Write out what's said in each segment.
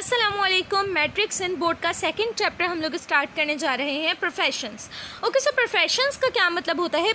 अस्सलामुअलैकुम। मैट्रिक्स इन बोर्ड का second chapter हम लोग स्टार्ट करने जा रहे हैं, प्रोफेशंस। ओके, सो प्रोफेशंस का क्या मतलब होता है?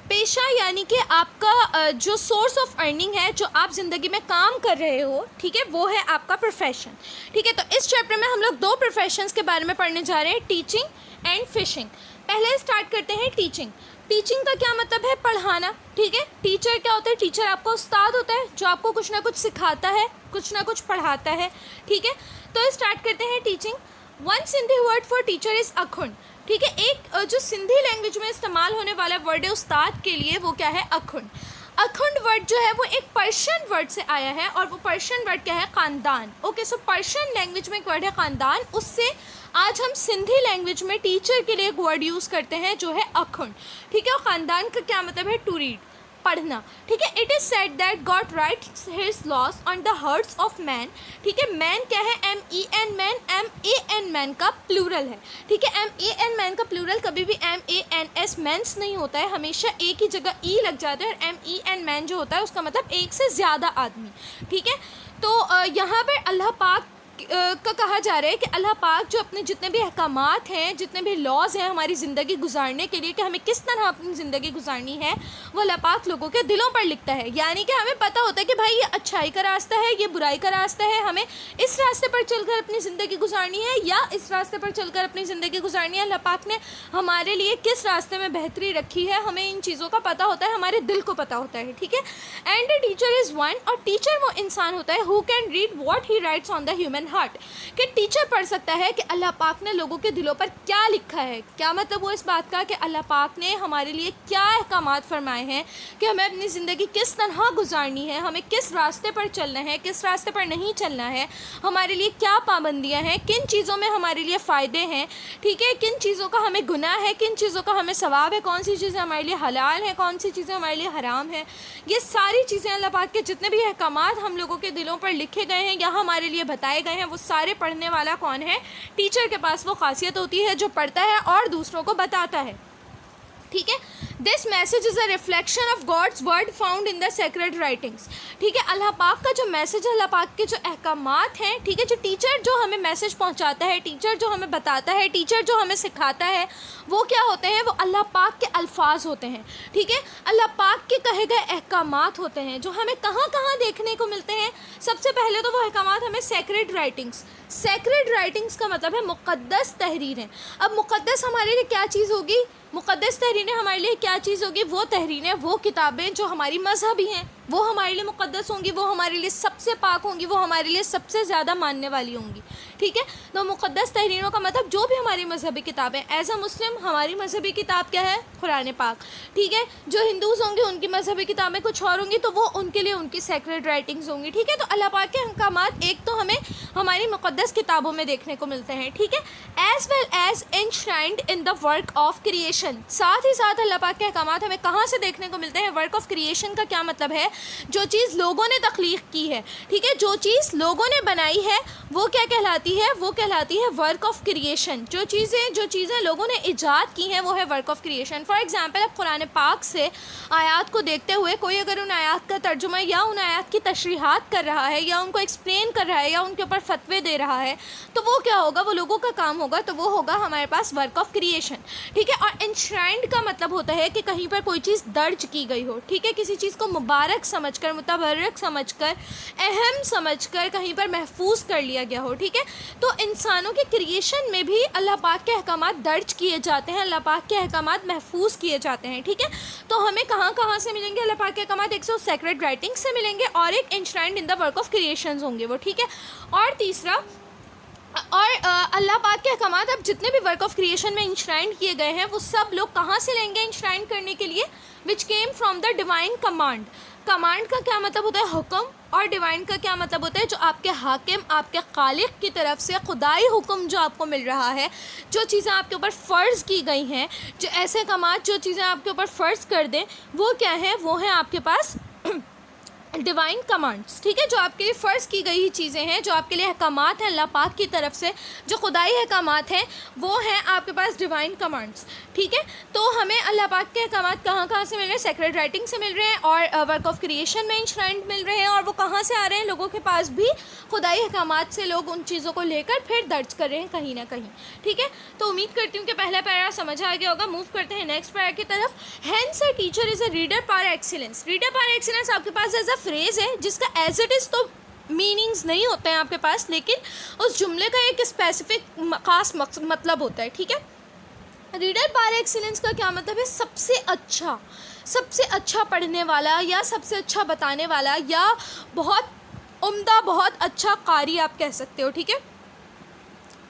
पेशा यानी कि आपका जो सोर्स ऑफ अर्निंग है, जो आप ज़िंदगी में काम कर रहे हो, ठीक है, वो है आपका प्रोफेशन। ठीक है, तो इस चैप्टर में हम लोग दो प्रोफेशंस के बारे में पढ़ने जा रहे हैं, टीचिंग एंड फिशिंग। पहले स्टार्ट करते हैं टीचिंग। टीचिंग का क्या मतलब है? पढ़ाना। ठीक है, टीचर क्या होता है? टीचर आपका उस्ताद होता है जो आपको कुछ ना कुछ सिखाता है, कुछ ना कुछ पढ़ाता है। ठीक है, तो स्टार्ट करते हैं teaching. One Sindhi word for teacher is akhund. ठीक है, एक जो सिंधी लैंग्वेज में इस्तेमाल होने वाला वर्ड है उस्ताद के लिए, वो क्या है? अखुंड। अखुंड वर्ड जो है वो एक पर्शियन वर्ड से आया है, और वो पर्शियन वर्ड क्या है? ख़ानदान। ओके, सो पर्शियन लैंग्वेज में एक वर्ड है ख़ानदान, उससे आज हम सिंधी लैंग्वेज में टीचर के लिए एक वर्ड यूज़ करते हैं जो है अखुंड। ठीक है, और ख़ानदान का क्या मतलब है? टू रीड, पढ़ना। ठीक है, it is said that God writes his laws on the hearts of man. ठीक है, मैन क्या है? MEN मैन, MAN मैन का प्लूरल है। ठीक है, MAN मैन का प्लूरल कभी भी MANS मैंस नहीं होता है, हमेशा एक ही जगह ई लग जाता है, और MEN मैन जो होता है उसका मतलब एक से ज़्यादा आदमी। ठीक है, तो यहाँ पर अल्लाह पाक का कहा जा रहा है कि अल्लाह पाक जो अपने जितने भी अहकामात हैं, जितने भी लॉज हैं हमारी ज़िंदगी गुजारने के लिए, कि हमें किस तरह अपनी ज़िंदगी गुजारनी है, वो अल्लाह पाक लोगों के दिलों पर लिखता है। यानी कि हमें पता होता है कि भाई ये अच्छाई का रास्ता है, ये बुराई का रास्ता है, हमें इस रास्ते पर चलकर अपनी ज़िंदगी गुजारनी है या इस रास्ते पर चलकर अपनी ज़िंदगी गुजारनी है। अल्लाह पाक ने हमारे लिए किस रास्ते में बेहतरी रखी है, हमें इन चीज़ों का पता होता है, हमारे दिल को पता होता है। ठीक है, and the teacher is one, और टीचर वो इंसान होता है who can read what he rights on the human heart. कि टीचर पढ़ सकता है कि अल्लाह पाक ने लोगों के दिलों पर क्या लिखा है। क्या मतलब वो इस बात का कि अल्लाह पाक ने हमारे लिए क्या अहकामात फरमाए हैं, कि हमें अपनी ज़िंदगी किस तरह गुजारनी है, हमें किस रास्ते पर चलना है, किस रास्ते पर नहीं चलना है, हमारे लिए क्या पाबंदियां हैं, किन चीज़ों में हमारे लिए फ़ायदे हैं। ठीक है, किन चीज़ों का हमें गुनाह है, किन चीज़ों का हमें सवाब है, कौन सी चीज़ें हमारे लिए हलाल हैं, कौन सी चीज़ें हमारे लिए हराम हैं। ये सारी चीज़ें अल्लाह पाक के जितने भी अहकामात हम लोगों के दिलों पर लिखे गए हैं या हमारे लिए बताए गए हैं, वो सारे पढ़ने वाला कौन है? टीचर के पास वो खासियत होती है जो पढ़ता है और दूसरों को बताता है। ठीक है, this message is a reflection of God's word found in the sacred writings. ठीक है, अल्लाह पाक का जो मैसेज है, अल्लाह पाक के जो अहकामात हैं, ठीक है, जो टीचर जो हमें मैसेज पहुंचाता है, टीचर जो हमें बताता है, टीचर जो हमें सिखाता है, वो क्या होते हैं? वो अल्लाह पाक के अल्फाज होते हैं। ठीक है, अल्लाह पाक के कहे गए अहकामात होते हैं जो हमें कहाँ कहाँ देखने को मिलते हैं। सबसे पहले तो वो अहकामात हमें सेक्रेड राइटिंग्स। सेक्रेड राइटिंग्स का मतलब है मुक़द्दस तहरीरें। अब मुक़द्दस हमारे लिए क्या चीज़ होगी? मुक़द्दस तहरीरें हमारे लिए क्या चीज़ होगी? वो तहरीरें, वो किताबें जो हमारी मज़हबी हैं, वो हमारे लिए मुक़द्दस होंगी, वो हमारे लिए सबसे पाक होंगी, वो हमारे लिए सबसे ज़्यादा मानने वाली होंगी। ठीक है, तो मुक़द्दस तहरीरों का मतलब जो भी हमारी मज़हबी किताबें, एज़ अ मुस्लिम हमारी मज़हबी किताब क्या है? कुरान पाक। ठीक है, जो हिंदूज़ होंगे उनकी मज़हबी किताबें कुछ और होंगी, तो वो उनके लिए उनकी सेक्रेड राइटिंग्स होंगी। ठीक है, तो अल्लाह पाक के अहकामात एक तो हमें हमारी मुक़द्दस किताबों में देखने को मिलते हैं। ठीक है, as well as enshrined in the work of creation. साथ ही साथ अल्लाह पाक के अहकामात हमें कहाँ से देखने को मिलते हैं? वर्क ऑफ क्रिएशन का क्या मतलब है? जो चीज़ लोगों ने तख्लीक की है। ठीक है, जो चीज़ लोगों ने बनाई है वो क्या कहलाती है? वो कहलाती है वर्क ऑफ क्रिएशन। जो चीज़ें लोगों ने ईजाद की हैं वो है work of creation. For example, अब कुरान पाक से आयात को देखते हुए कोई अगर उन आयात का तर्जुमा या उन आयात की तशरीहात कर रहा है या उनको एक्सप्लेन कर रहा है या उनके ऊपर फतवे दे रहा है, तो वो क्या होगा? वो लोगों का काम होगा, तो वो होगा हमारे पास वर्क ऑफ क्रिएशन। ठीक है, और एनश्राइंड का मतलब होता है कि कहीं पर कोई चीज़ दर्ज की गई हो। ठीक है, किसी चीज़ को मुबारक समझकर, मुतबर्रक समझकर, अहम समझकर कहीं पर महफूज कर लिया गया हो। ठीक है, तो इंसानों के क्रिएशन में भी अल्लाह पाक के अहकामात दर्ज किए जाते हैं, अल्लाह पाक के अहकामात महफूज किए जाते हैं। ठीक है, तो हमें कहाँ कहाँ से मिलेंगे अल्लाह पाक के अहकामात? एक सौ सेक्रेड राइटिंग से मिलेंगे, और एक enshrined in the work of creations होंगे वो। ठीक है, और तीसरा, और अल्लाह पाक के अहकामात अब जितने भी वर्क ऑफ क्रिएशन में इंश्राइंड किए गए हैं वो सब लोग कहाँ से लेंगे इंश्राइंड करने के लिए? Which came from the divine command. Command का क्या मतलब होता है? हुक्म। और डिवाइन का क्या मतलब होता है? जो आपके हाकिम, आपके खालिक की तरफ से खुदाई हुक्म जो आपको मिल रहा है, जो चीज़ें आपके ऊपर फ़र्ज़ की गई हैं, जो ऐसे कमात जो चीज़ें आपके ऊपर फ़र्ज़ कर दें, वो क्या है? वो है आपके पास डिवाइन कमांड्स, ठीक है, जो आपके लिए फ़र्ज़ की गई चीज़ें हैं, जो आपके लिए अहकामात हैं अल्लाह पाक की तरफ से, जो खुदाई अहकामात हैं, वो हैं आपके पास डिवाइन कमांड्स, ठीक है। तो हमें अल्लाह पाक के अहकामात कहाँ कहाँ से मिल रहे हैं? सेक्रेड राइटिंग से मिल रहे हैं और वर्क ऑफ क्रिएशन में इंश्राइंड मिल रहे हैं। और वो कहाँ से आ रहे हैं? लोगों के पास भी खुदाई अहकामात से लोग उन चीज़ों को लेकर फिर दर्ज कर रहे हैं कहीं ना कहीं, ठीक है। तो उम्मीद करती हूँ कि पहला पैरा समझ आ गया होगा। मूव करते हैं नेक्स्ट पैरा की तरफ। Hans a teacher is a reader par excellence. Reader par excellence आपके पास एज अ फ्रेज़ है जिसका एज इट इज़ तो मीनिंग्स नहीं होते हैं आपके पास, लेकिन उस जुमले का एक स्पेसिफिक ख़ास मतलब होता है, ठीक है। रीडर पार एक्सीलेंस का क्या मतलब है? सबसे अच्छा पढ़ने वाला या सबसे अच्छा बताने वाला या बहुत उम्दा, बहुत अच्छा कारी आप कह सकते हो, ठीक है,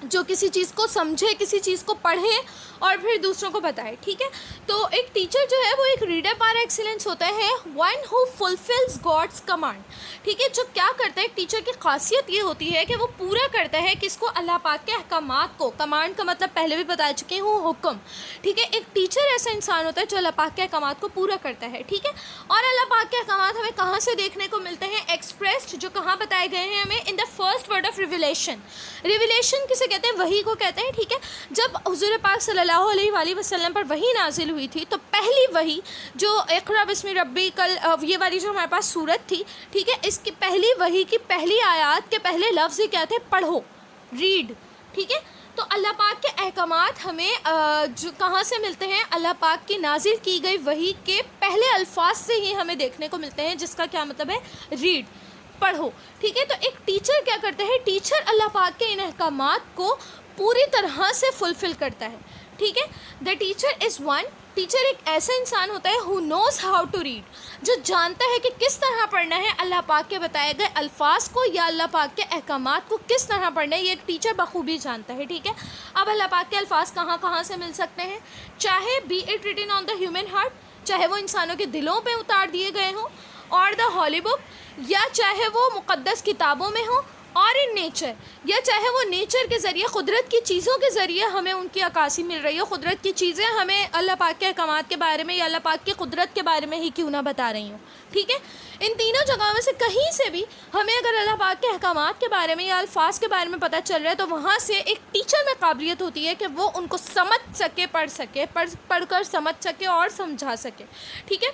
जो किसी चीज़ को समझे, किसी चीज़ को पढ़े और फिर दूसरों को बताए, ठीक है। तो एक टीचर जो है वो एक रीडर पार एक्सीलेंस होता है, one who fulfils God's command, ठीक है। जो क्या करता है, टीचर की खासियत ये होती है कि वो पूरा करता है किसको? अल्लाह पाक के अहकामात को। कमांड का मतलब पहले भी बता चुकी हूँ, हुक्म, ठीक है। एक टीचर ऐसा इंसान होता है जो अल्लाह पाक के अहकामात को पूरा करता है, ठीक है। और अल्लाह पाक के अहकामात हमें कहाँ से देखने को मिलते हैं? एक्सप्रेस्ड, जो कहाँ बताए गए हैं हमें? In the first word of revelation. Revelation किसे कहते हैं? वही को कहते हैं, ठीक है। जब हुज़ूर पाक सल्लल्लाहु अलैहि वसल्लम पर वही नाजिल हुई थी तो पहली वही जो इक़रा बिस्मि रब्बिकल, ये वाली जो हमारे पास सूरत थी, ठीक है, इसकी पहली वही की पहली आयत के पहले लफ्ज़ ही क्या थे? पढ़ो, रीड, ठीक है। तो अल्लाह पाक के अहकामात हमें जो कहाँ से मिलते हैं? अल्लाह पाक की नाजिल की गई वही के पहले अल्फाज से ही हमें देखने को मिलते हैं, जिसका क्या मतलब है? रीड, पढ़ो, ठीक है। तो एक टीचर क्या करता है? टीचर अल्लाह पाक के इन अहकामात को पूरी तरह से फुलफ़िल करता है, ठीक है। The teacher is one, teacher एक ऐसा इंसान होता है who knows how to read, जो जानता है कि किस तरह पढ़ना है अल्लाह पाक के बताए गए अल्फाज को या अल्लाह पाक के अहकामात को किस तरह पढ़ना है, ये एक टीचर बखूबी जानता है, ठीक है। अब अल्लाह पाक के अल्फाज कहाँ कहाँ से मिल सकते हैं? चाहे be it written on the human heart, चाहे वो इंसानों के दिलों पे उतार दिए गए हों, और द हॉली बुक, या चाहे वो मुक़द्दस किताबों में हो, और इन नेचर, या चाहे वो नेचर के ज़रिए, कुदरत की चीज़ों के ज़रिए हमें उनकी अक्कासी मिल रही हो। कुदरत की चीज़ें हमें अल्लाह पाक के अहकामात के बारे में या अल्लाह पाक की कुदरत के बारे में ही क्यों ना बता रही हूँ, ठीक है। इन तीनों जगहों में से कहीं से भी हमें अगर अल्लाह पाक के अहकामात के बारे में या अल्फाज के बारे में पता चल रहा है तो वहाँ से एक टीचर में काबिलियत होती है कि वो उनको समझ सके, पढ़कर समझ सके और समझा सके, ठीक है।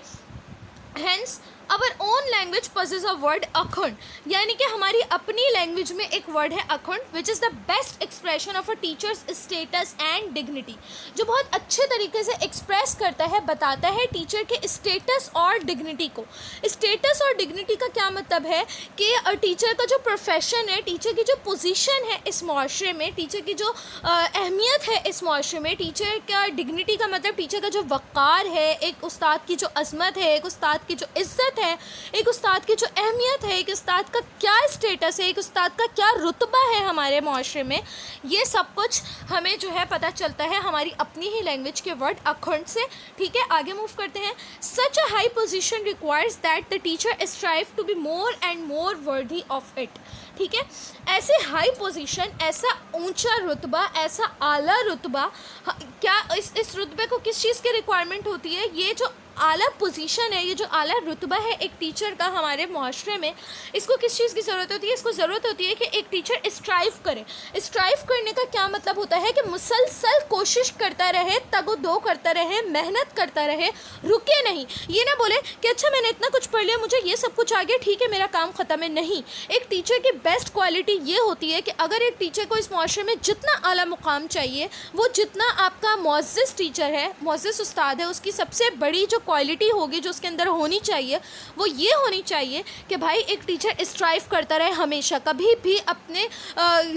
Hence our own language possesses a word अखंड, यानी कि हमारी अपनी लैंग्वेज में एक वर्ड है अखंड, which is the best expression of a teachers status and dignity, जो बहुत अच्छे तरीके से एक्सप्रेस करता है, बताता है टीचर के स्टेटस और डिग्निटी को। स्टेटस और डिग्निटी का क्या मतलब है कि टीचर का जो प्रोफेशन है, टीचर की जो पोजीशन है इस माशरे में, टीचर की जो अहमियत है इस माशरे में, टीचर का डिग्निटी का मतलब टीचर का जो वक़ार है, एक उस्ताद की जो अज़मत है, एक उस्ताद की जो इज़्ज़त है, एक उस्ताद की जो अहमियत है, एक उस्ताद का क्या स्टेटस है, एक उस्ताद का क्या रुतबा है हमारे माशरे में, ये सब कुछ हमें जो है पता चलता है हमारी अपनी ही लैंग्वेज के वर्ड अखंड से, ठीक है। आगे मूव करते हैं। Such a high position requires that the teacher strive to be more and more worthy of it, ठीक है। ऐसे हाई पोजीशन, ऐसा ऊंचा रुतबा, ऐसा आला रुतबा, क्या इस रुतबे को किस चीज़ की रिक्वायरमेंट होती है? ये जो आला पोजीशन है, ये जो आला रुतबा है एक टीचर का हमारे माशरे में, इसको किस चीज़ की ज़रूरत होती है? इसको ज़रूरत होती है कि एक टीचर स्ट्राइव करे। स्ट्राइव करने का क्या मतलब होता है? कि मुसलसल कोशिश करता रहे, तगो-दो करता रहे, मेहनत करता रहे, रुके नहीं। ये ना बोले कि अच्छा मैंने इतना कुछ पढ़ लिया, मुझे ये सब कुछ आ गया, ठीक है मेरा काम ख़त्म है। नहीं, एक टीचर की बेस्ट क्वालिटी ये होती है कि अगर एक टीचर को इस माशरे में जितना आला मुकाम चाहिए, वो जितना आपका मुअज़्ज़िज़ टीचर है, मुअज़्ज़िज़ उस्ताद है, उसकी सबसे बड़ी जो क्वालिटी होगी जो उसके अंदर होनी चाहिए वो ये होनी चाहिए कि भाई एक टीचर स्ट्राइव करता रहे हमेशा, कभी भी अपने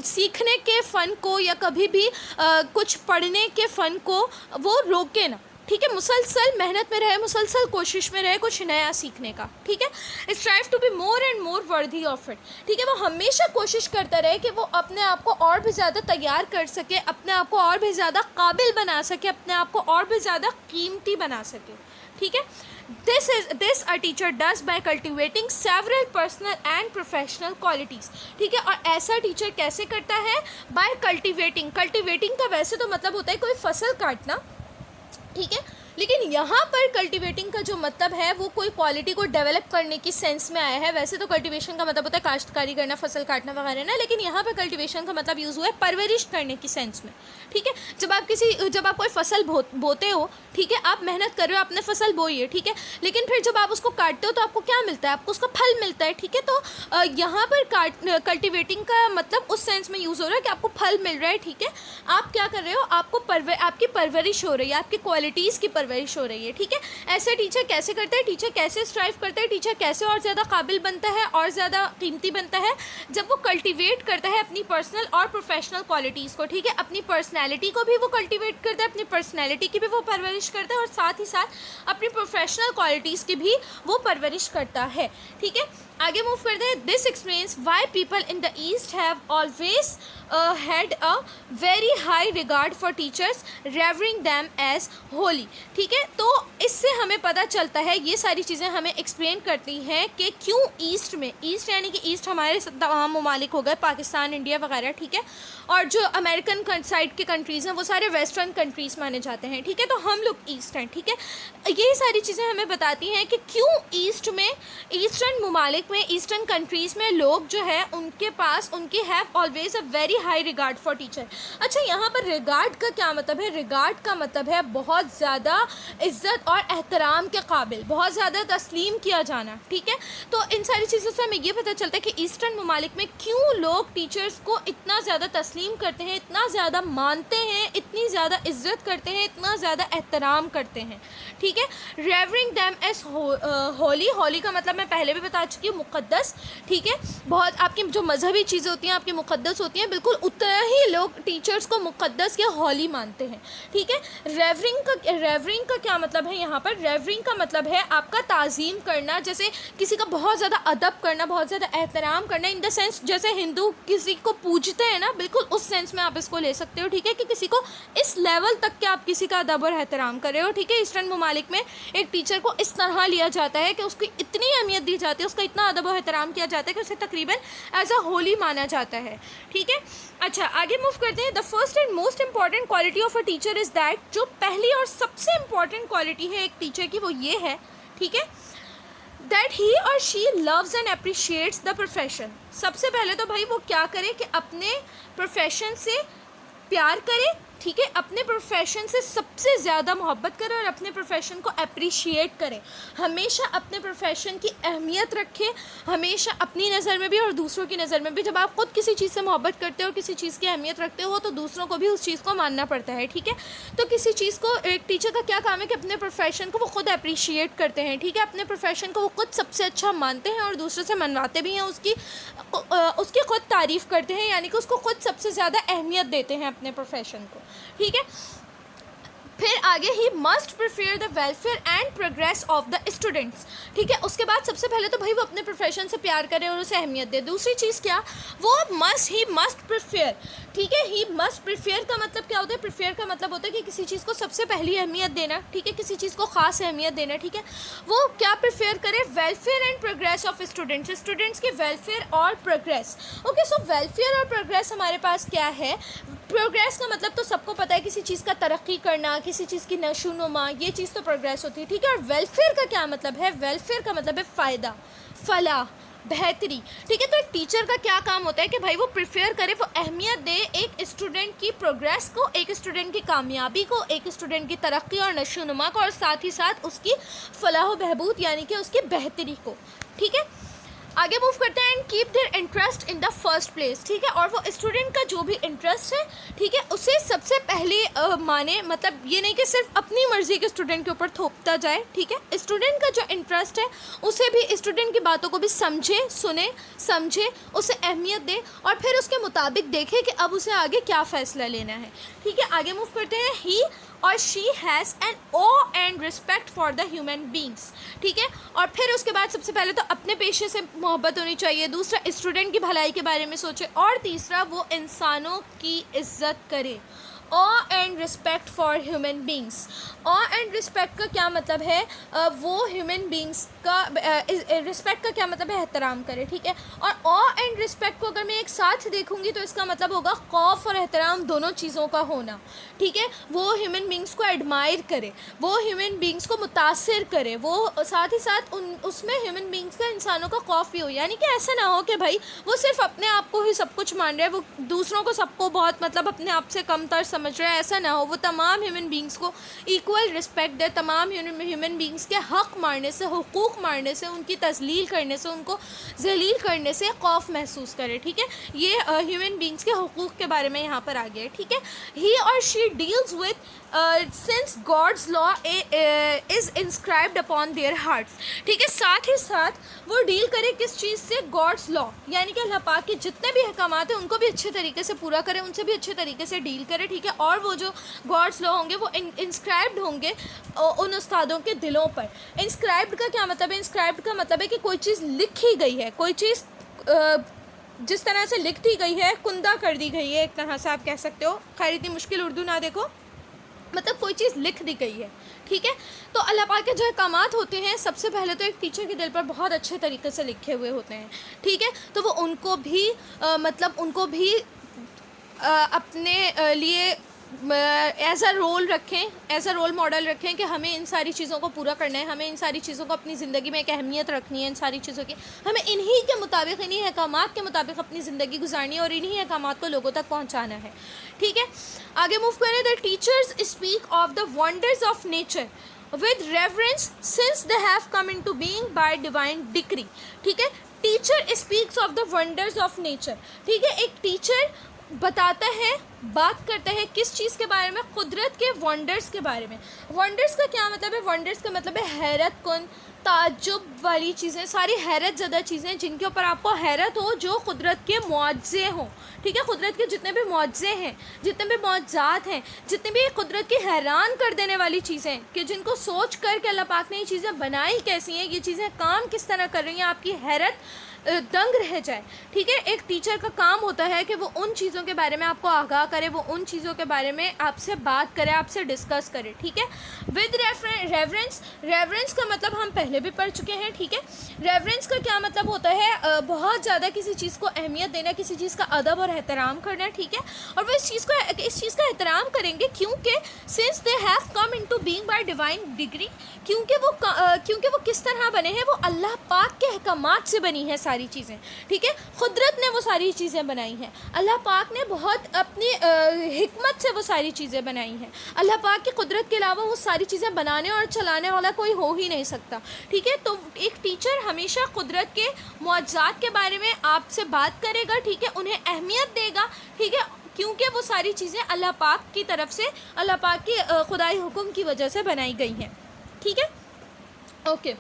सीखने के फ़न को या कभी भी कुछ पढ़ने के फ़न को वो रोके ना, ठीक है। मुसलसल मेहनत में रहे, मुसलसल कोशिश में रहे कुछ नया सीखने का, ठीक है। Strive to be more and more worthy of it, ठीक है। वो हमेशा कोशिश करता रहे कि वो अपने आप को और भी ज़्यादा तैयार कर सके, अपने आप को और भी ज़्यादा काबिल बना सके, अपने आप को और भी ज़्यादा कीमती बना सके, ठीक है। This a teacher does by cultivating several personal and professional qualities, ठीक है। और ऐसा टीचर कैसे करता है? Bye cultivating. कल्टिवेटिंग का वैसे तो मतलब होता है कोई फसल काटना, ठीक है। लेकिन यहाँ पर कल्टीवेटिंग का जो मतलब है वो कोई क्वालिटी को डेवलप करने की सेंस में आया है। वैसे तो कल्टीवेशन का मतलब होता है काश्तकारी करना, फसल काटना वगैरह ना, लेकिन यहाँ पर कल्टीवेशन का मतलब यूज़ हुआ है परवरिश करने की सेंस में, ठीक है। जब आप कोई फसल बोते हो, ठीक है, आप मेहनत कर रहे हो, आपने फसल बोई है, ठीक है, लेकिन फिर जब आप उसको काटते हो तो आपको क्या मिलता है, आपको उसका फल मिलता है, ठीक है। तो यहाँ पर कल्टीवेटिंग का मतलब उस सेंस में यूज़ हो रहा है कि आपको फल मिल रहा है, ठीक है। आप क्या कर रहे हो, आपकी परवरिश हो रही है, आपकी क्वालिटीज़ की परवरिश हो रही है, ठीक है। ऐसे टीचर कैसे करते हैं, टीचर कैसे स्ट्राइव करता है, टीचर कैसे और ज़्यादा काबिल बनता है और ज़्यादा कीमती बनता है, जब वो कल्टीवेट करता है अपनी पर्सनल और प्रोफेशनल क्वालिटीज़ को, ठीक है। अपनी पर्सनैलिटी को भी वो कल्टीवेट करता है, अपनी पर्सनैलिटी की भी वो परवरिश करता है और साथ ही साथ अपनी प्रोफेशनल क्वालिटीज़ की भी वो परवरिश करता है, ठीक है। आगे मूव करते हैं। This explains why people in the east have always had a very high regard for teachers, revering them as holy, ठीक है। तो इससे हमें पता चलता है, ये सारी चीज़ें हमें एक्सप्लेन करती हैं कि क्यों ईस्ट में, ईस्ट यानी कि ईस्ट हमारे तमाम ममालिक हो गए, पाकिस्तान, इंडिया वगैरह, ठीक है, और जो अमेरिकन साइड के कंट्रीज़ हैं वो सारे वेस्टर्न कंट्रीज़ माने जाते हैं, ठीक है। तो हम लोग ईस्ट हैं, ठीक है। ये सारी चीज़ें हमें बताती हैं कि क्यों ईस्ट में, ईस्टर्न ममालिक में, ईस्टर्न कंट्रीज़ में लोग जो है उनके पास, उनकी have always a very high regard for teacher. अच्छा, यहाँ पर रिगार्ड का क्या मतलब है? रिगार्ड का मतलब है बहुत ज़्यादा इज्जत और एहतराम के काबिल, बहुत ज़्यादा तस्लीम किया जाना, ठीक है। तो इन सारी चीज़ों से हमें ये पता चलता है कि ईस्टर्न ममालिक में क्यों लोग टीचर्स को इतना ज़्यादा तस्लीम करते हैं, इतना ज़्यादा मानते हैं, इतनी ज़्यादा इज्जत करते हैं, इतना ज़्यादा एहतराम करते हैं, ठीक है। रेवरिंग दैम एज होली, होली का मतलब मैं पहले भी बता चुकी हूँ, मुक़द्दस, ठीक है। बहुत आपकी जो मजहबी चीज़ें होती हैं आपकी मुक़द्दस होती हैं, बिल्कुल उतना ही लोग टीचर्स को मुक़द्दस या होली मानते हैं, ठीक है। रेवरिंग का क्या मतलब है? यहाँ पर रेवरिंग का मतलब है आपका ताज़ीम करना, जैसे किसी का बहुत ज़्यादा अदब करना, बहुत ज़्यादा एहतराम करना, इन द सेंस जैसे हिंदू किसी को पूजते हैं ना, बिल्कुल उस सेंस में आप इसको ले सकते हो, ठीक है, कि किसी को इस लेवल तक के आप किसी का अदब और एहतराम कर रहे हो, ठीक है। ईस्टर्न ममालिक में एक टीचर को इस तरह लिया जाता है कि उसकी इतनी अहमियत दी जाती है, उसका इतना अदब और एहतराम किया जाता है कि उसे तकरीबन एज अ होली माना जाता है, ठीक है। अच्छा, आगे मूव करते हैं। The first and most important quality of a teacher is that, जो पहली और सबसे इंपॉर्टेंट क्वालिटी है एक टीचर की वो ये है, ठीक है, that he or she loves and appreciates the profession. सबसे पहले तो भाई वो क्या करे कि अपने प्रोफेशन से प्यार करे, ठीक है, अपने प्रोफेशन से सबसे ज़्यादा मोहब्बत करें और अपने प्रोफेशन को अप्रिशिएट करें, हमेशा अपने प्रोफेशन की अहमियत रखें, हमेशा अपनी नज़र में भी और दूसरों की नज़र में भी। जब आप खुद किसी चीज़ से मोहब्बत करते हो, किसी चीज़ की अहमियत रखते हो, तो दूसरों को भी उस चीज़ को मानना पड़ता है, ठीक है। तो किसी चीज़ को, एक टीचर का क्या काम है कि अपने प्रोफेशन को वो खुद अप्रिशिएट करते हैं, ठीक है, अपने प्रोफेशन को वो खुद सबसे अच्छा मानते हैं और दूसरों से मनवाते भी हैं, उसकी खुद तारीफ़ करते हैं, यानी कि उसको खुद सबसे ज़्यादा अहमियत देते हैं अपने प्रोफेशन को, ठीक है। फिर आगे he must prefer the welfare and progress of the students, ठीक है। उसके बाद सबसे पहले तो भाई वो अपने प्रोफेशन से प्यार करे और उसे अहमियत दे। दूसरी चीज़ क्या, वो मस्ट प्रिफेयर, ठीक है। ही मस्ट प्रिफेयर का मतलब क्या होता है? प्रिफेयर का मतलब होता है कि किसी चीज़ को सबसे पहली अहमियत देना, ठीक है, किसी चीज़ को ख़ास अहमियत देना, ठीक है। वो क्या प्रिफेयर करे? Welfare and progress of students, students के वेलफेयर और प्रोग्रेस। ओके, सो वेलफेयर और प्रोग्रेस हमारे पास क्या है? प्रोग्रेस का मतलब तो सबको पता है, किसी चीज़ का तरक्की करना, किसी चीज़ की नशोनुमा, ये चीज़ तो प्रोग्रेस होती है, ठीक है। और वेलफेयर का क्या मतलब है? वेलफेयर का मतलब है फ़ायदा, फलाह, बेहतरी, ठीक है। तो एक टीचर का क्या काम होता है कि भाई वो प्रिफेयर करे, वो अहमियत दे एक स्टूडेंट की प्रोग्रेस को, एक स्टूडेंट की कामयाबी को, एक स्टूडेंट की तरक्की और नशोनुमा को, और साथ ही साथ उसकी फलाह व बहबूद यानी कि उसकी बेहतरी को, ठीक है। आगे मूव करते हैं। And keep their interest in the first place, ठीक है। और वो स्टूडेंट का जो भी इंटरेस्ट है, ठीक है, उसे सबसे पहले माने, मतलब ये नहीं कि सिर्फ अपनी मर्जी के स्टूडेंट के ऊपर थोपता जाए, ठीक है। स्टूडेंट का जो इंटरेस्ट है उसे भी, स्टूडेंट की बातों को भी समझे, सुने, समझे, उसे अहमियत दे और फिर उसके मुताबिक देखे कि अब उसे आगे क्या फ़ैसला लेना है, ठीक है। आगे मूव करते हैं। He or she has an awe and respect for the human beings, ठीक है। और फिर उसके बाद सबसे पहले तो अपने पेशे से मोहब्बत होनी चाहिए, दूसरा स्टूडेंट की भलाई के बारे में सोचे, और तीसरा वो इंसानों की इज्जत करे। ऑ and respect for human beings. Of and respect का क्या मतलब है? वो ह्यूमन बींग्स का रिस्पेक्ट का क्या मतलब है? एहतराम करे, ठीक है। और ऑ एंड रिस्पेक्ट को अगर मैं एक साथ देखूंगी तो इसका मतलब होगा खौफ और एहतराम दोनों चीज़ों का होना, ठीक है। वो ह्यूमन बींग्स को एडमायर करे, वो ह्यूमन बींग्स को मुतासिर करे, वो साथ ही साथ उसमें ह्यूमन बींग्स का इंसानों का खौफ भी हो। यानी कि ऐसा ना हो कि भाई वो सिर्फ अपने आप को ही सब कुछ मान रहे हैं, वो दूसरों को सबको बहुत मतलब अपने आप से कमतर समझ रहे हैं, ऐसा ना हो। वो तमाम ह्यूमन बींग्स को इक्वल रिस्पेक्ट दे, तमाम ह्यूमन बींग्स के हक़ मारने से, हुकूक़ मारने से, उनकी तज़लील करने से, उनको जलील करने से खौफ महसूस करे, ठीक है। ये ह्यूमन बींग्स के हुकूक़ के बारे में यहाँ पर आ गया है, ठीक है। He or she deals with since God's law is inscribed upon their hearts, ठीक है। साथ ही साथ वो डील करे किस चीज़ से? गॉड्स लॉ, यानी कि अल्लाह पाक के जितने भी अहकामात हैं उनको भी अच्छे तरीके से पूरा करे, उनसे भी अच्छे तरीके से डील करे, ठीक है। और वो जो गॉड्स लॉ होंगे वो इंस्क्राइब्ड होंगे उन उस्तादों के दिलों पर। इंस्क्राइब्ड का क्या मतलब है? इंस्क्राइब्ड का मतलब है कि कोई चीज़ लिखी गई है, कोई चीज़ जिस तरह से लिख दी गई है, कुंदा कर दी गई है, एक तरह से आप कह सकते हो। खैर इतनी मुश्किल उर्दू ना देखो, मतलब कोई चीज़ लिख दी गई है, ठीक है। तो अल्लाह पाक के जो अहकामात होते हैं सबसे पहले तो एक टीचर के दिल पर बहुत अच्छे तरीके से लिखे हुए होते हैं, ठीक है। तो वो उनको भी उनको भी अपने लिए एज़ अ रोल रखें, एज़ अ रोल मॉडल रखें कि हमें इन सारी चीज़ों को पूरा करना है, हमें इन सारी चीज़ों को अपनी ज़िंदगी में एक अहमियत रखनी है, इन सारी चीज़ों की हमें इन्हीं के मुताबिक, इन्हीं अहकामात के मुताबिक अपनी ज़िंदगी गुजारनी है और इन्हीं अहकामात को लोगों तक पहुँचाना है, ठीक है। आगे मूव करें। The teachers speak of the wonders of nature with reverence since they have come into being by divine decree, ठीक है। Teacher speaks of the wonders of nature, ठीक है। एक टीचर बताता है, बात करता है किस चीज़ के बारे में? कुदरत के वंडर्स के बारे में। वंडर्स का क्या मतलब है? वंडर्स का मतलब है हैरत कुन, ताज्जुब वाली चीज़ें, सारी हैरत ज़दा चीज़ें जिनके ऊपर आपको हैरत हो, जो कुदरत के मुआज़े हों, ठीक है। कुदरत के जितने भी मुआज़े हैं, जितने भी मुआज़ात हैं, जितने भी कुदरत की हैरान कर देने वाली चीज़ें कि जिनको सोच कर के अल्लाह पाक ने ये चीज़ें बनाई कैसी हैं, ये चीज़ें काम किस तरह कर रही हैं, आपकी हैरत दंग रह जाए, ठीक है। एक टीचर का काम होता है कि वो उन चीज़ों के बारे में आपको आगाह करे, वो उन चीज़ों के बारे में आपसे बात करे, आपसे डिस्कस करे, ठीक है। विद रेवरेंस, रेवरेंस का मतलब हम पहले भी पढ़ चुके हैं, ठीक है। रेवरेंस का क्या मतलब होता है? बहुत ज़्यादा किसी चीज़ को अहमियत देना, किसी चीज़ का अदब और एहतराम करना, ठीक है। और वो इस चीज़ का एहतराम करेंगे क्योंकि since they have come into being bye divine degree, क्योंकि वो किस तरह बने हैं? वो अल्लाह पाक के अहकामात से बनी है सारी चीज़ें, ठीक है। कुदरत ने वो सारी चीज़ें बनाई हैं, अल्लाह पाक ने बहुत अपनी हिकमत से वो सारी चीज़ें बनाई हैं। अल्लाह पाक की कुदरत के अलावा वो सारी चीज़ें बनाने और चलाने वाला कोई हो ही नहीं सकता, ठीक है। तो एक टीचर हमेशा कुदरत के मुआज़ात के बारे में आपसे बात करेगा, ठीक है, उन्हें अहमियत देगा, ठीक है, क्योंकि वो सारी चीज़ें अल्लाह पाक की तरफ से, अल्लाह पाक के खुदाई हुक्म की वजह से बनाई गई हैं, ठीक है। ओके,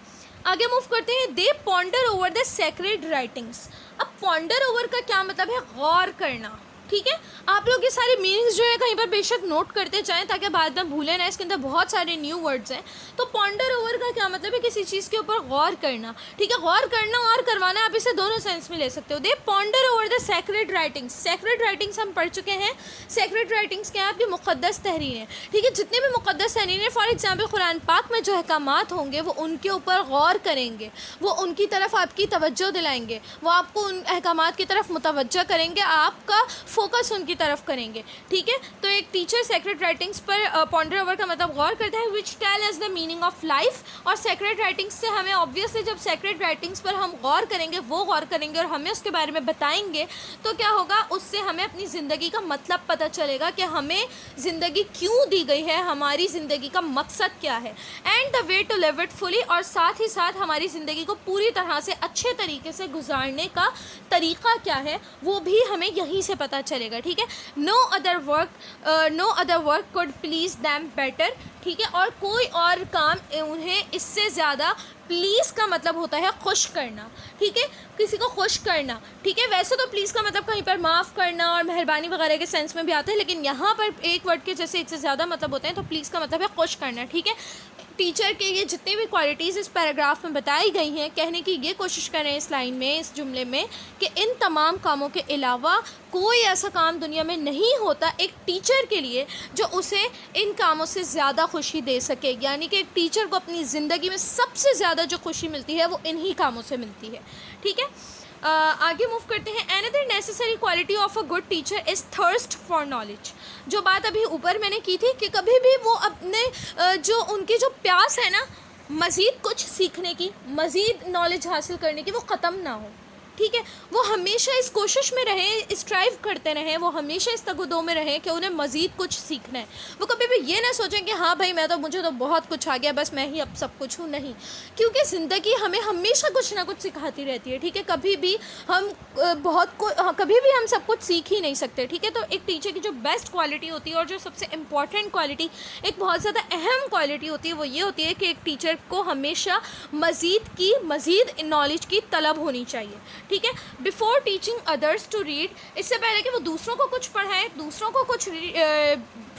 आगे मूव करते हैं। They ponder over the sacred writings. अब पॉन्डर ओवर का क्या मतलब है? गौर करना, ठीक है। आप लोग ये सारे मीनिंग्स जो है कहीं पर बेशक नोट करते जाएं ताकि बाद में भूलें ना, इसके अंदर बहुत सारे न्यू वर्ड्स हैं। तो पॉन्डर ओवर का क्या मतलब है? किसी चीज़ के ऊपर गौर करना, ठीक है। गौर करना और करवाना, आप इसे दोनों सेंस में ले सकते हो। They ponder over the sacred writings. Sacred writings हम पढ़ चुके हैं। सेक्रेड राइटिंग्स क्या है? आपकी मुक़द्दस तहरीरें, ठीक है। जितने भी मुक़द्दस तहरीरें, फॉर एग्जाम्पल कुरान पाक में जो अहकामात होंगे वो उनके ऊपर गौर करेंगे, वो उनकी तरफ आपकी तवज्जो दिलाएंगे, वो आपको उन अहकामात की तरफ मुतवज्जह करेंगे, आपका फोकस उनकी तरफ करेंगे, ठीक है। तो एक टीचर सेक्रेड राइटिंग्स पर पॉन्डर ओवर का मतलब गौर करता है, which tell us the meaning of life. और सेक्रेड राइटिंग्स से हमें ऑब्वियसली जब सेक्रेड राइटिंग्स पर हम गौर करेंगे, वो गौर करेंगे और हमें उसके बारे में बताएंगे, तो क्या होगा? उससे हमें अपनी ज़िंदगी का मतलब पता चलेगा कि हमें ज़िंदगी क्यों दी गई है, हमारी ज़िंदगी का मकसद क्या है, and the way to live it fully. और साथ ही साथ हमारी ज़िंदगी को पूरी तरह से अच्छे तरीके से गुजारने का तरीक़ा क्या है, वो भी हमें यहीं से पता चलेगा, ठीक है। No other work could please them better, ठीक है। और कोई और काम उन्हें इससे ज़्यादा, प्लीज़ का मतलब होता है खुश करना, ठीक है, किसी को खुश करना, ठीक है। वैसे तो प्लीज़ का मतलब कहीं पर माफ़ करना और मेहरबानी वगैरह के सेंस में भी आता है, लेकिन यहाँ पर एक वर्ड के जैसे एक से ज़्यादा मतलब होते हैं, तो प्लीज़ का मतलब है खुश करना, ठीक है। टीचर के ये जितनी भी क्वालिटीज़ इस पैराग्राफ में बताई गई हैं, कहने की ये कोशिश कर रहे हैं इस लाइन में, इस जुमले में, कि इन तमाम कामों के अलावा कोई ऐसा काम दुनिया में नहीं होता एक टीचर के लिए जो उसे इन कामों से ज़्यादा खुशी दे सके। यानी कि एक टीचर को अपनी ज़िंदगी में सबसे ज़्यादा जो खुशी मिलती है वो इन्हीं कामों से मिलती है। ठीक है, आगे मूव करते हैं। Another necessary quality of a good teacher is thirst for knowledge. जो बात अभी ऊपर मैंने की थी कि कभी भी वो अपने जो उनकी जो प्यास है ना मज़ीद कुछ सीखने की, मज़ीद नॉलेज हासिल करने की, वो ख़त्म ना हो। ठीक है, वो हमेशा इस कोशिश में रहें, स्ट्राइव करते रहें, वो हमेशा इस तगदो में रहें कि उन्हें मज़ीद कुछ सीखना है। वो कभी भी ये ना सोचें कि हाँ भाई मुझे तो बहुत कुछ आ गया, बस मैं ही अब सब कुछ हूँ। नहीं, क्योंकि ज़िंदगी हमें हमेशा कुछ ना कुछ सिखाती रहती है। ठीक है, कभी भी हम कभी भी हम सब कुछ सीख ही नहीं सकते। ठीक है, तो एक टीचर की जो बेस्ट क्वालिटी होती है और जो सबसे इम्पॉर्टेंट क्वालिटी, एक बहुत ज़्यादा अहम क्वालिटी होती है, वो ये होती है कि एक टीचर को हमेशा मज़ीद नॉलेज की तलब होनी चाहिए। ठीक है, before teaching others to read, इससे पहले कि वो दूसरों को कुछ पढ़ाएं, दूसरों को कुछ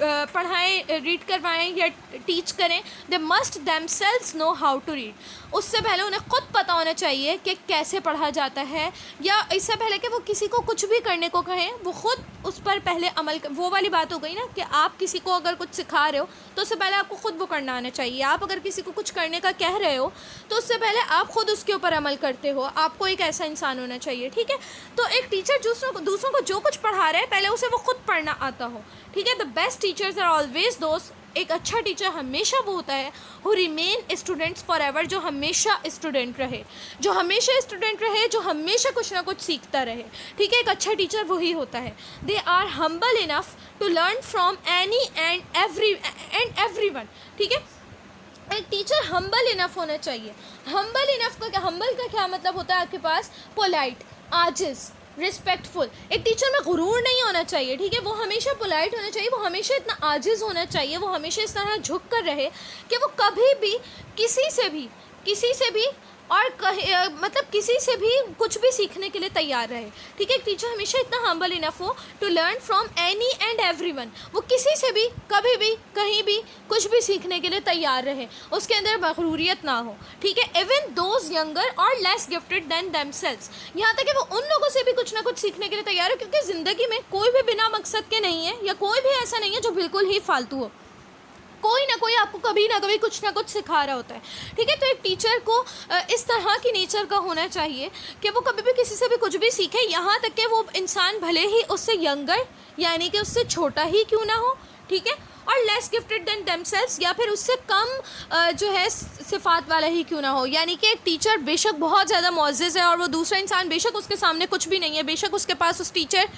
पढ़ाएं, रीड करवाएं या टीच करें, they must themselves know how to read. उससे पहले उन्हें ख़ुद पता होना चाहिए कि कैसे पढ़ा जाता है, या इससे पहले कि वो किसी को कुछ भी करने को कहें वो ख़ुद उस पर पहले अमल कर। वो वाली बात हो गई ना कि आप किसी को अगर कुछ सिखा रहे हो तो उससे पहले आपको ख़ुद वो करना आना चाहिए। आप अगर किसी को कुछ करने का कह रहे हो तो उससे पहले आप ख़ुद उसके ऊपर अमल करते हो। आपको एक ऐसा इंसान होना चाहिए। ठीक है, तो एक टीचर दूसरों को जो कुछ पढ़ा रहा है पहले उसे वो खुद पढ़ना आता हो। ठीक है, the best teachers are always दोस्त, एक अच्छा टीचर हमेशा वो होता है who remain students forever, जो हमेशा स्टूडेंट रहे, जो हमेशा कुछ ना कुछ सीखता रहे। ठीक है, एक अच्छा टीचर वही होता है। They are humble enough to learn from any and everyone. ठीक है, एक टीचर हम्बल इनफ होना चाहिए। हम्बल का क्या मतलब होता है आपके पास? पोलाइट, आजिज़, रिस्पेक्टफुल। एक टीचर में गुरूर नहीं होना चाहिए। ठीक है, वो हमेशा पोलाइट होना चाहिए, वो हमेशा इतना आजिज़ होना चाहिए, वो हमेशा इस तरह झुक कर रहे कि वो कभी भी किसी से भी और किसी से भी कुछ भी सीखने के लिए तैयार रहे। ठीक है, एक टीचर हमेशा इतना हम्बल इनफ हो to learn from any and everyone, वो किसी से भी कभी भी कहीं भी कुछ भी सीखने के लिए तैयार रहे, उसके अंदर मगरूरियत ना हो। ठीक है, इवन दोज यंगर और लेस गिफ्टेड देन देमसेल्व्स, यहाँ तक कि वो उन लोगों से भी कुछ ना कुछ सीखने के लिए तैयार हो, क्योंकि ज़िंदगी में कोई भी बिना मकसद के नहीं है, या कोई भी ऐसा नहीं है जो बिल्कुल ही फालतू हो। कोई ना कोई आपको कभी ना कभी कुछ ना कुछ सिखा रहा होता है। ठीक है, तो एक टीचर को इस तरह की नेचर का होना चाहिए कि वो कभी भी किसी से भी कुछ भी सीखे, यहाँ तक कि वो इंसान भले ही उससे यंगर यानी कि उससे छोटा ही क्यों ना हो। ठीक है, और लेस गिफ्टेड देन देमसेल्व्स, या फिर उससे कम जो है सिफात वाला ही क्यों ना हो। यानी कि एक टीचर बेशक बहुत ज़्यादा मुअज़्ज़िज़ है और वो दूसरा इंसान बेशक उसके सामने कुछ भी नहीं है, बेशक उसके पास उस टीचर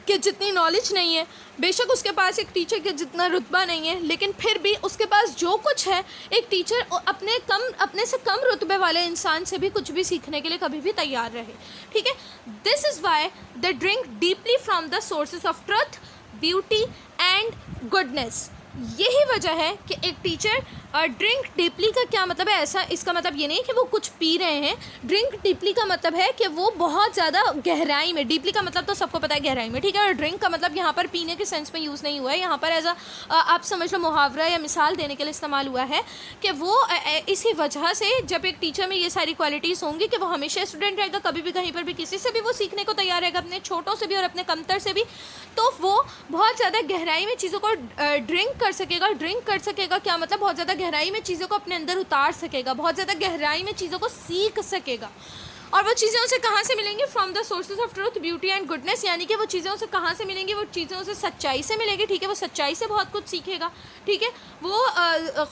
कि जितनी नॉलेज नहीं है, बेशक उसके पास एक टीचर के जितना रुतबा नहीं है, लेकिन फिर भी उसके पास जो कुछ है, एक टीचर अपने से कम रुतबे वाले इंसान से भी कुछ भी सीखने के लिए कभी भी तैयार रहे। ठीक है, this is why they drink deeply from the sources of truth, beauty and goodness. यही वजह है कि एक टीचर ड्रिंक डीपली का क्या मतलब है? ऐसा इसका मतलब ये नहीं कि वो कुछ पी रहे हैं। ड्रिंक डीपली का मतलब है कि वो बहुत ज़्यादा गहराई में, डीपली का मतलब तो सबको पता है गहराई में। ठीक है, और ड्रिंक का मतलब यहाँ पर पीने के सेंस में यूज़ नहीं हुआ है, यहाँ पर एज आप समझ लो मुहावरा या मिसाल देने के लिए इस्तेमाल हुआ है कि वो इसी वजह से जब एक टीचर में ये सारी क्वालिटीज़ होंगी कि वो हमेशा स्टूडेंट रहेगा, कभी भी कहीं पर भी किसी से भी वो सीखने को तैयार रहेगा, अपने छोटों से भी और अपने कमतर से भी, तो वो बहुत ज़्यादा गहराई में चीज़ों को ड्रिंक कर सकेगा। क्या मतलब? बहुत ज़्यादा गहराई में चीज़ों को अपने अंदर उतार सकेगा, बहुत ज़्यादा गहराई में चीज़ों को सीख सकेगा। और वो चीज़ें उसे कहाँ से मिलेंगी? From the sources of truth, beauty and goodness, यानी कि वो चीज़ें उसे कहाँ से मिलेंगी? वो चीज़ें उसे सच्चाई से मिलेगी। ठीक है, वो सच्चाई से बहुत कुछ सीखेगा। ठीक है, वो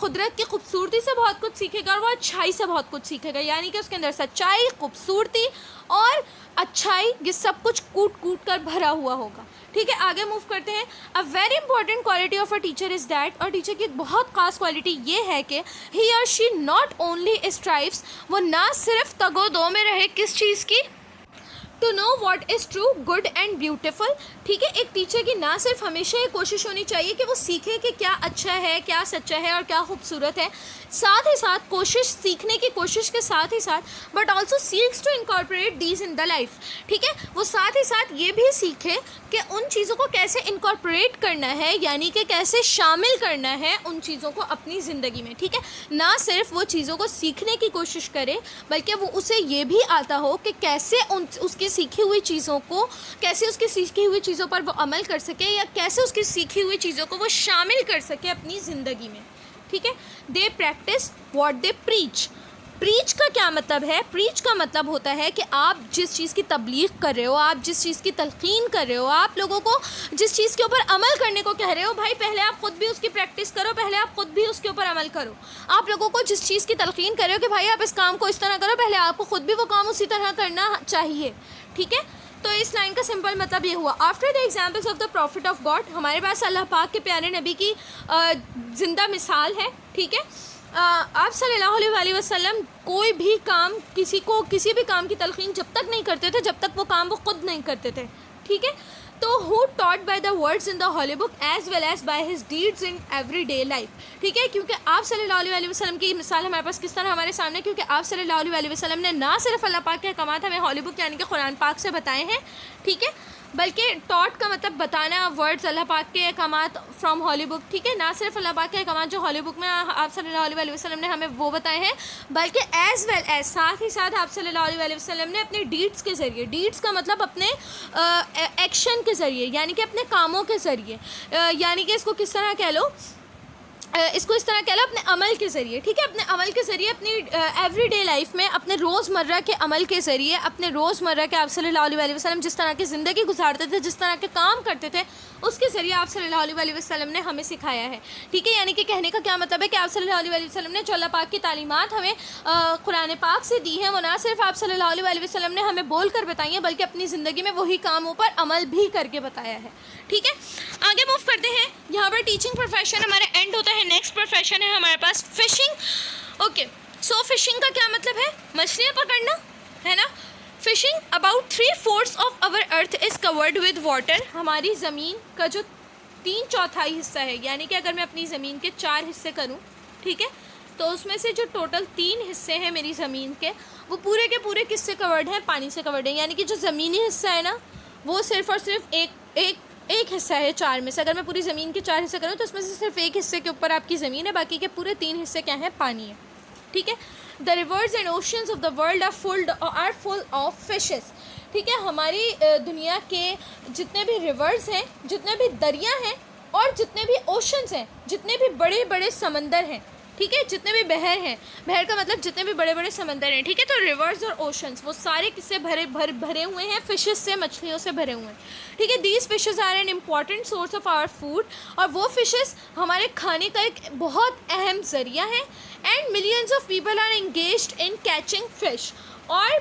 कुदरत की खूबसूरती से बहुत कुछ सीखेगा और वो अच्छाई से बहुत कुछ सीखेगा, यानी कि उसके अंदर सच्चाई, खूबसूरती और अच्छाई, ये सब कुछ कूट कूट कर भरा हुआ होगा। ठीक है, आगे मूव करते हैं। A very important quality of a teacher is that, और टीचर की एक बहुत खास क्वालिटी ये है कि ही or she not only strives, वो ना सिर्फ तगो दो में रहे किस चीज़ की? To know what is true, good and beautiful. ठीक है, एक टीचर की ना सिर्फ हमेशा ये कोशिश होनी चाहिए कि वो सीखे कि क्या अच्छा है, क्या सच्चा है और क्या खूबसूरत है, साथ ही साथ कोशिश, सीखने की कोशिश के साथ ही साथ, but also seeks to incorporate these in the life. ठीक है, वो साथ ही साथ ये भी सीखे कि उन चीज़ों को कैसे इनकॉर्पोरेट करना है, यानी कि कैसे शामिल करना है उन चीज़ों को अपनी ज़िंदगी में। ठीक है, ना सिर्फ वो चीज़ों को सीखने की कोशिश करे, बल्कि वो उसे ये भी आता हो कि कैसे उसकी सीखी हुई चीज़ों को, कैसे उसकी सीखी हुई चीज़ों पर वो अमल कर सके, या कैसे उसकी सीखी हुई चीज़ों को वो शामिल कर सके अपनी ज़िंदगी में। ठीक है, they practise what they preach. Preach का क्या मतलब है? प्रीच का मतलब होता है कि आप जिस चीज़ की तबलीग कर रहे हो, आप जिस चीज़ की तलकीन कर रहे हो, आप लोगों को जिस चीज़ के ऊपर अमल करने को कह रहे हो, भाई पहले आप ख़ुद भी उसकी प्रैक्टिस करो, पहले आप ख़ुद भी उसके ऊपर अमल करो। आप लोगों को जिस चीज़ की तलकीन कर रहे हो कि भाई आप इस काम को इस तरह करो, पहले आपको ख़ुद भी वो काम उसी तरह करना चाहिए। ठीक है, तो इस लाइन का सिंपल मतलब ये हुआ। After the examples of the profit of God, हमारे पास अल्लाह पाक के प्यारे नबी की ज़िंदा मिसाल है। ठीक है, आप सल्लल्लाहु अलैहि वसल्लम कोई भी काम, किसी भी काम की तलकीन जब तक नहीं करते थे जब तक वो काम वो खुद नहीं करते थे। ठीक है, तो who taught by the words in the holy book as well as by his deeds in everyday life. ठीक है, क्योंकि आप सल्लल्लाहु अलैहि वसल्लम की मिसाल हमारे पास किस तरह हमारे सामने, क्योंकि आप सल्लल्लाहु अलैहि वसल्लम ने ना सिर्फ अल्लाह पाक के अहकामात हमें होली बुक यानी कि कुरान पाक से बताए हैं, ठीक है, बल्कि टॉट का मतलब बताना, वर्ड्स अल्लाह पाक के अहकामात फ्रॉम होली बुक। ठीक है, ना सिर्फ अल्लाह पाक के अहकामात जो होली बुक में आप सल्लल्लाहु अलैहि वसल्लम ने हमें वो बताए हैं, बल्कि एज़ वेल एज, साथ ही साथ आप सल्लल्लाहु अलैहि वसल्लम ने अपने डीड्स के ज़रिए, डीड्स का मतलब अपने एक्शन के ज़रिए, यानी कि अपने कामों के ज़रिए, यानी कि इसको किस तरह कह लो, इसको इस तरह कह लो अपने अमल के ज़रिए। ठीक है, अपने अमल के ज़रिए, अपनी एवरीडे लाइफ में, अपने रोज़मर्रा के अमल के ज़रिए, अपने रोज़मर्रा के आप सल्लल्लाहु अलैहि वसल्लम जिस तरह की ज़िंदगी गुजारते थे, जिस तरह के काम करते थे, उसके ज़रिए आप सल्लल्लाहु अलैहि वसल्लम ने हमें सिखाया है। ठीक है, यानी कि कहने का क्या मतलब है कि आप सल्लल्लाहु अलैहि वसल्लम ने जो अल्लाह पाक की तालीमात हमें कुरान पाक से दी हैं, वो ना सिर्फ आप सल्लल्लाहु अलैहि वसल्लम ने हमें बोल कर बताई हैं, बल्कि अपनी ज़िंदगी में वही कामों पर अमल भी करके बताया है। ठीक है, आगे मूव करते हैं। यहाँ पर टीचिंग प्रोफेशन हमारा एंड होता है। नेक्स्ट प्रोफेशन है हमारे पास फिशिंग। ओके, सो फिशिंग का क्या मतलब है? मछलियाँ पकड़ना, है ना। Fishing, about 3/4 of our earth is covered with water. हमारी ज़मीन का जो 3/4 हिस्सा है, यानी कि अगर मैं अपनी ज़मीन के 4 हिस्से करूँ, ठीक है, तो उसमें से जो टोटल 3 हिस्से हैं मेरी ज़मीन के, वो पूरे के पूरे किससे कवर्ड हैं? पानी से कवर्ड हैं। यानी कि जो ज़मीनी हिस्सा है ना, वो सिर्फ़ और सिर्फ एक हिस्सा है 4 में से। अगर मैं पूरी ज़मीन के 4 हिस्से करूँ तो उसमें से सिर्फ एक हिस्से के ऊपर आपकी ज़मीन है, बाकी के पूरे 3 हिस्से क्या हैं? पानी है। ठीक है, the rivers and oceans of the world are full of fishes. ठीक है, हमारी दुनिया के जितने भी रिवर्स हैं, जितने भी दरिया हैं और जितने भी ओशंस हैं, जितने भी बड़े बड़े समंदर हैं, ठीक है, जितने भी बहर हैं, बहर का मतलब जितने भी बड़े बड़े समंदर हैं, ठीक है, तो रिवर्स और ओशंस वो सारे किससे भरे हुए हैं? फिशेस से, मछलियों से भरे हुए हैं। ठीक है, these fishes are an important source of our food. और वो फिशेस हमारे खाने का एक बहुत अहम ज़रिया है। And millions of people are engaged in catching fish. और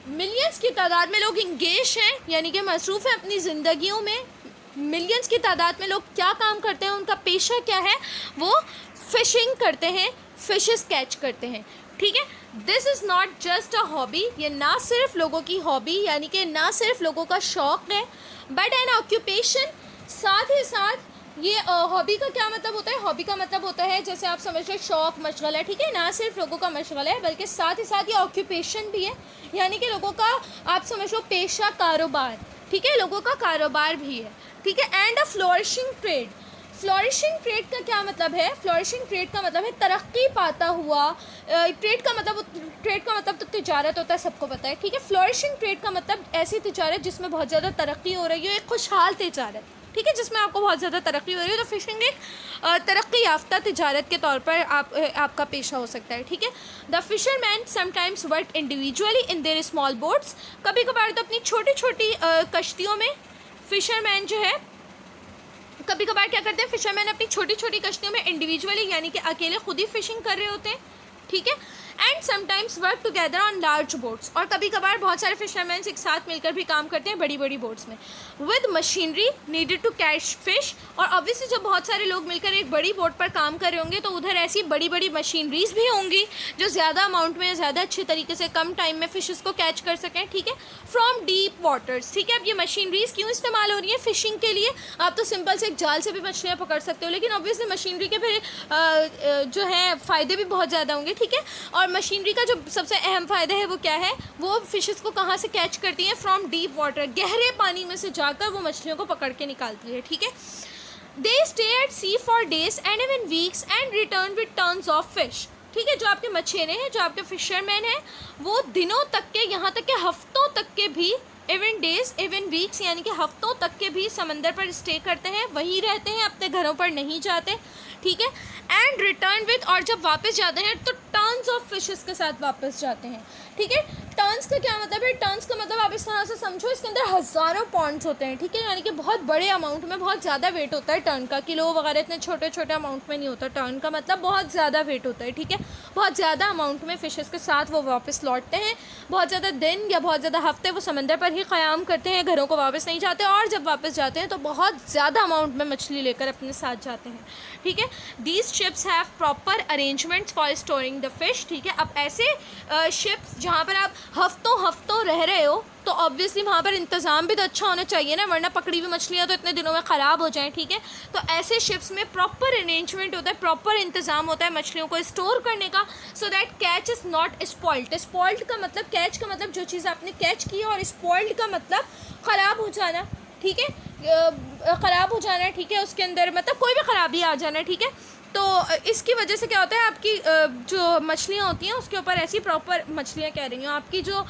मिलियंस की तादाद में लोग इंगेज हैं, यानी कि मसरूफ़ हैं अपनी ज़िंदगियों में। मिलियंस की तादाद में लोग क्या काम करते हैं, उनका पेशा क्या है? वो फिशिंग करते हैं, फिशेस कैच करते हैं। ठीक है, this is not just a hobby. ये ना सिर्फ लोगों की हॉबी, यानी कि ना सिर्फ लोगों का शौक़ है, बट एन ऑक्यूपेशन। साथ ही साथ ये हॉबी का क्या मतलब होता है? हॉबी का मतलब होता है, जैसे आप समझ रहे, शौक़, मशगला। ठीक है, ना सिर्फ लोगों का मशगला है, बल्कि साथ ही साथ ये ऑक्यूपेशन भी है, यानी कि लोगों का, आप समझ लो, पेशा, कारोबार। ठीक है, लोगों का कारोबार भी है। ठीक है, and a flourishing trade. Flourishing trade का क्या मतलब है? फ्लोरिशिंग ट्रेड का मतलब है तरक्की पाता हुआ। ट्रेड का मतलब तो तिजारत होता है, सबको पता है। ठीक है, फ्लोरिशिंग ट्रेड का मतलब ऐसी तिजारत जिसमें बहुत ज़्यादा तरक्की हो रही है, एक खुशहाल तिजारत। ठीक है, जिसमें आपको बहुत ज़्यादा तरक्की हो रही है, तो फिशिंग एक तरक्की याफ्ता तिजारत के तौर पर आपका पेशा हो सकता है। ठीक है, the fisherman sometimes work individually in their small boats. कभी कभार तो अपनी छोटी छोटी कश्तियों में फिशरमैन जो है, कभी कभार क्या करते हैं, फिशरमैन अपनी छोटी छोटी कश्तियों में इंडिविजुअली, यानी कि अकेले खुद ही फिशिंग कर रहे होते हैं। ठीक है, and sometimes work together on large boats, और कभी कभार बहुत सारे फिशरमैन एक साथ मिलकर भी काम करते हैं बड़ी बड़ी बोट्स में, with machinery needed to catch fish. और ऑब्वियसली जब बहुत सारे लोग मिलकर एक बड़ी बोट पर काम कर रहे होंगे तो उधर ऐसी बड़ी बड़ी मशीनरीज भी होंगी जो ज़्यादा अमाउंट में, ज़्यादा अच्छे तरीके से कम टाइम में फिशेस को कैच कर सकें, ठीक है, फ्रॉम डीप वाटर्स। ठीक है, अब ये मशीनरीज क्यों इस्तेमाल हो रही है फिशिंग के लिए? आप तो सिंपल से एक जाल से भी मछलियाँ पकड़ सकते हो, लेकिन ऑब्वियसली मशीनरी के फिर जो है फ़ायदे भी बहुत ज़्यादा होंगे, ठीक है। और मशीनरी का जो सबसे अहम फ़ायदा है वो क्या है? वो फिशेस को कहाँ से कैच करती हैं? फ्रॉम डीप वाटर, गहरे पानी में से जाकर वो मछलियों को पकड़ के निकालती है, ठीक है। They stay at sea for days and even weeks and return with tons of fish. ठीक है, जो आपके मछेरे हैं, जो आपके फिशरमैन हैं, वो दिनों तक के, यहाँ तक के हफ्तों तक के भी, इवन डेज इवन वीक्स यानी कि हफ्तों तक के भी समंदर पर स्टे करते हैं, वहीं रहते हैं, अपने घरों पर नहीं जाते, ठीक है। एंड रिटर्न विद, और जब वापस जाते हैं तो टन्स ऑफ फिशेस के साथ वापस जाते हैं, ठीक है। टन्स का क्या मतलब है? टन्स का मतलब आप इस तरह से समझो, इसके अंदर हज़ारों पॉन्ड्स होते हैं, ठीक है, यानी कि बहुत बड़े अमाउंट में, बहुत ज़्यादा वेट होता है टर्न का। किलो वगैरह इतने छोटे छोटे अमाउंट में नहीं होता, टर्न का मतलब बहुत ज़्यादा वेट होता है, ठीक है। बहुत ज़्यादा अमाउंट में फ़िशेस के साथ वो वापस लौटते हैं, बहुत ज़्यादा दिन या बहुत ज़्यादा हफ्ते वो समंदर पर ही क़याम करते हैं, घरों को वापस नहीं जाते, और जब वापस जाते हैं तो बहुत ज़्यादा अमाउंट में मछली लेकर अपने साथ जाते हैं, ठीक है। These ships have proper arrangements for storing the fish, ठीक है। अब ऐसे शिप्स जहाँ पर आप हफ्तों रह रहे हो तो ऑब्वियसली वहाँ पर इंतज़ाम भी तो अच्छा होना चाहिए ना, वरना पकड़ी हुई मछलियाँ तो इतने दिनों में ख़राब हो जाएं, ठीक है। तो ऐसे शिप्स में प्रॉपर अरेंजमेंट होता है, प्रॉपर इंतज़ाम होता है मछलियों को स्टोर करने का, so that catch is not spoiled. Spoiled का मतलब, कैच का मतलब जो चीज़ आपने कैच की है, और स्पॉइल्ड का मतलब ख़राब हो जाना, ठीक है, ख़राब हो जाना, ठीक है, उसके अंदर मतलब कोई भी ख़राबी आ जाना, ठीक है। तो इसकी वजह से क्या होता है, आपकी जो मछलियाँ होती हैं उसके ऊपर ऐसी प्रॉपर, मछलियाँ कह रही हूँ, आपकी जो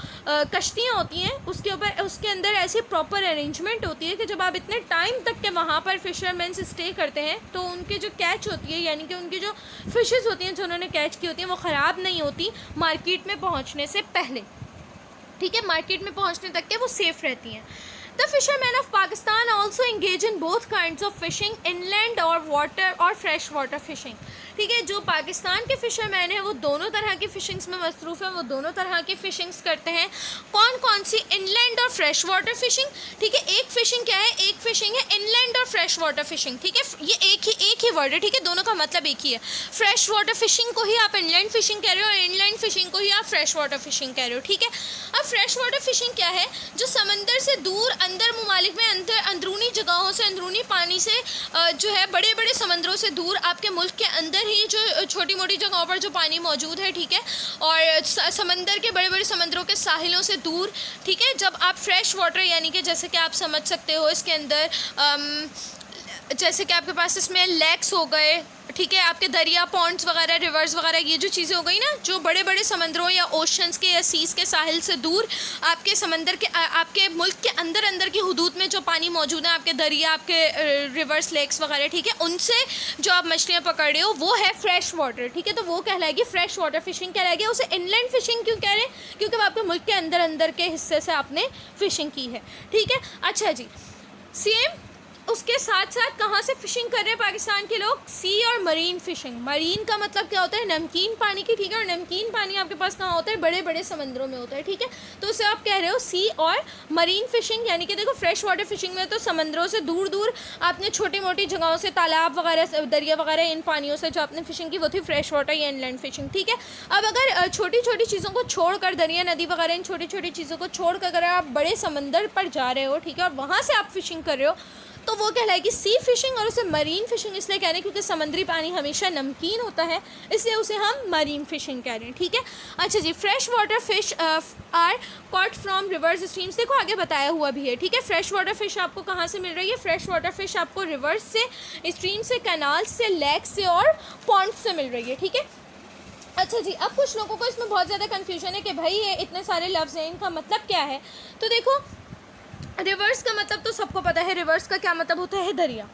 कश्तियाँ होती हैं उसके ऊपर, उसके अंदर ऐसी प्रॉपर अरेंजमेंट होती है कि जब आप इतने टाइम तक के वहाँ पर फिशरमैन स्टे करते हैं तो उनकी जो कैच होती है, यानी कि उनकी जो फिशेज़ होती हैं जो उन्होंने कैच की होती हैं, वो ख़राब नहीं होती मार्केट में पहुँचने से पहले, ठीक है, मार्केट में पहुँचने तक के वो सेफ़ रहती हैं। The fishermen of Pakistan also engage in both kinds of fishing, inland or water और fresh water fishing, ठीक है। जो पाकिस्तान के फिशरमैन हैं वो दोनों तरह की फ़िशिंग्स में मसरूफ़ हैं, वो दोनों तरह की फ़िशिंग्स करते हैं। कौन कौन सी? इनलैंड और फ्रेश वाटर फ़िशिंग, ठीक है। एक फ़िशिंग क्या है? एक फ़िशिंग है इनलैंड और फ्रेश वाटर फ़िशिंग, ठीक है। ये एक ही वर्ड है, ठीक है, दोनों का मतलब एक ही है। फ्रेश वाटर फ़िशिंग को ही आप इनलैंड फ़िशिंग कह रहे हो, और इनलैंड फ़िशिंग को ही आप फ्रेश वाटर फ़िशिंग कह रहे हो, ठीक है। अब फ्रेश वाटर फ़िशिंग क्या है? जो समंदर से दूर, अंदर ममालिक में, अंदरूनी जगहों से, अंदरूनी पानी से, जो है बड़े बड़े समंदरों से दूर, आपके मुल्क के अंदर ही जो छोटी मोटी जगहों पर जो पानी मौजूद है, ठीक है, और समंदर के, बड़े बड़े समंदरों के साहिलों से दूर, ठीक है, जब आप फ्रेश वाटर, यानी कि जैसे कि आप समझ सकते हो इसके अंदर जैसे कि आपके पास इसमें लेक्स हो गए, ठीक है, आपके दरिया, पॉन्ड्स वगैरह, रिवर्स वगैरह, ये जो चीज़ें हो गई ना, जो बड़े बड़े समंदरों या ओशंस के या सीज़ के साहिल से दूर, आपके समंदर के, आपके मुल्क के अंदर की हुदूद में जो पानी मौजूद है, आपके दरिया, आपके रिवर्स, लेक्स वगैरह, ठीक है, उनसे जो आप मछलियाँ पकड़ रहे हो वो है फ्रेश वाटर, ठीक है। तो वो कहलाएगी फ्रेश वाटर फ़िशिंग कहलाएगी। उसे इनलैंड फ़िशिंग क्यों कह रहे हैं? क्योंकि वो आपके मुल्क के अंदर के हिस्से से आपने फ़िशिंग की है, ठीक है। अच्छा जी, सेम उसके साथ साथ कहाँ से फ़िशिंग कर रहे हैं पाकिस्तान के लोग? सी और मरीन फ़िशिंग। मरीन का मतलब क्या होता है? नमकीन पानी की, ठीक है, और नमकीन पानी आपके पास कहाँ होता है? बड़े बड़े समंदरों में होता है, ठीक है। तो उसे आप कह रहे हो सी और मरीन फ़िशिंग, यानी कि देखो फ्रेश वाटर फ़िशिंग में तो समंदरों से दूर दूर आपने छोटी मोटी जगहों से, तालाब वगैरह, दरिया वगैरह, इन पानियों से जो आपने फ़िशिंग की वो थी फ्रेश वाटर या इनलैंड फ़िशिंग, ठीक है। अब अगर छोटी छोटी चीज़ों को छोड़कर, दरिया, नदी वगैरह, इन छोटी छोटी चीज़ों को छोड़कर अगर आप बड़े समंदर पर जा रहे हो, ठीक है, और वहाँ से आप फ़िशिंग कर रहे हो, तो वो कहलाएगी सी फ़िशिंग। और उसे मरीन फ़िशिंग इसलिए कह रहे हैं क्योंकि समुद्री पानी हमेशा नमकीन होता है, इसलिए उसे हम मरीन फ़िशिंग कह रहे हैं, ठीक है। अच्छा जी, fresh water fish are caught from rivers streams, देखो आगे बताया हुआ भी है, ठीक है। फ्रेश वाटर फ़िश आपको कहाँ से मिल रही है? फ्रेश वाटर फ़िश आपको रिवर्स से, स्ट्रीम से, कैनाल से, लेक से और पॉन्ड से मिल रही है, ठीक है। अच्छा जी, अब कुछ लोगों को इसमें बहुत ज़्यादा कन्फ्यूजन है कि भाई ये इतने सारे लफ्ज़ हैं, इनका मतलब क्या है? तो देखो, रिवर्स का मतलब तो सबको पता है, रिवर्स का क्या मतलब होता है? दरिया,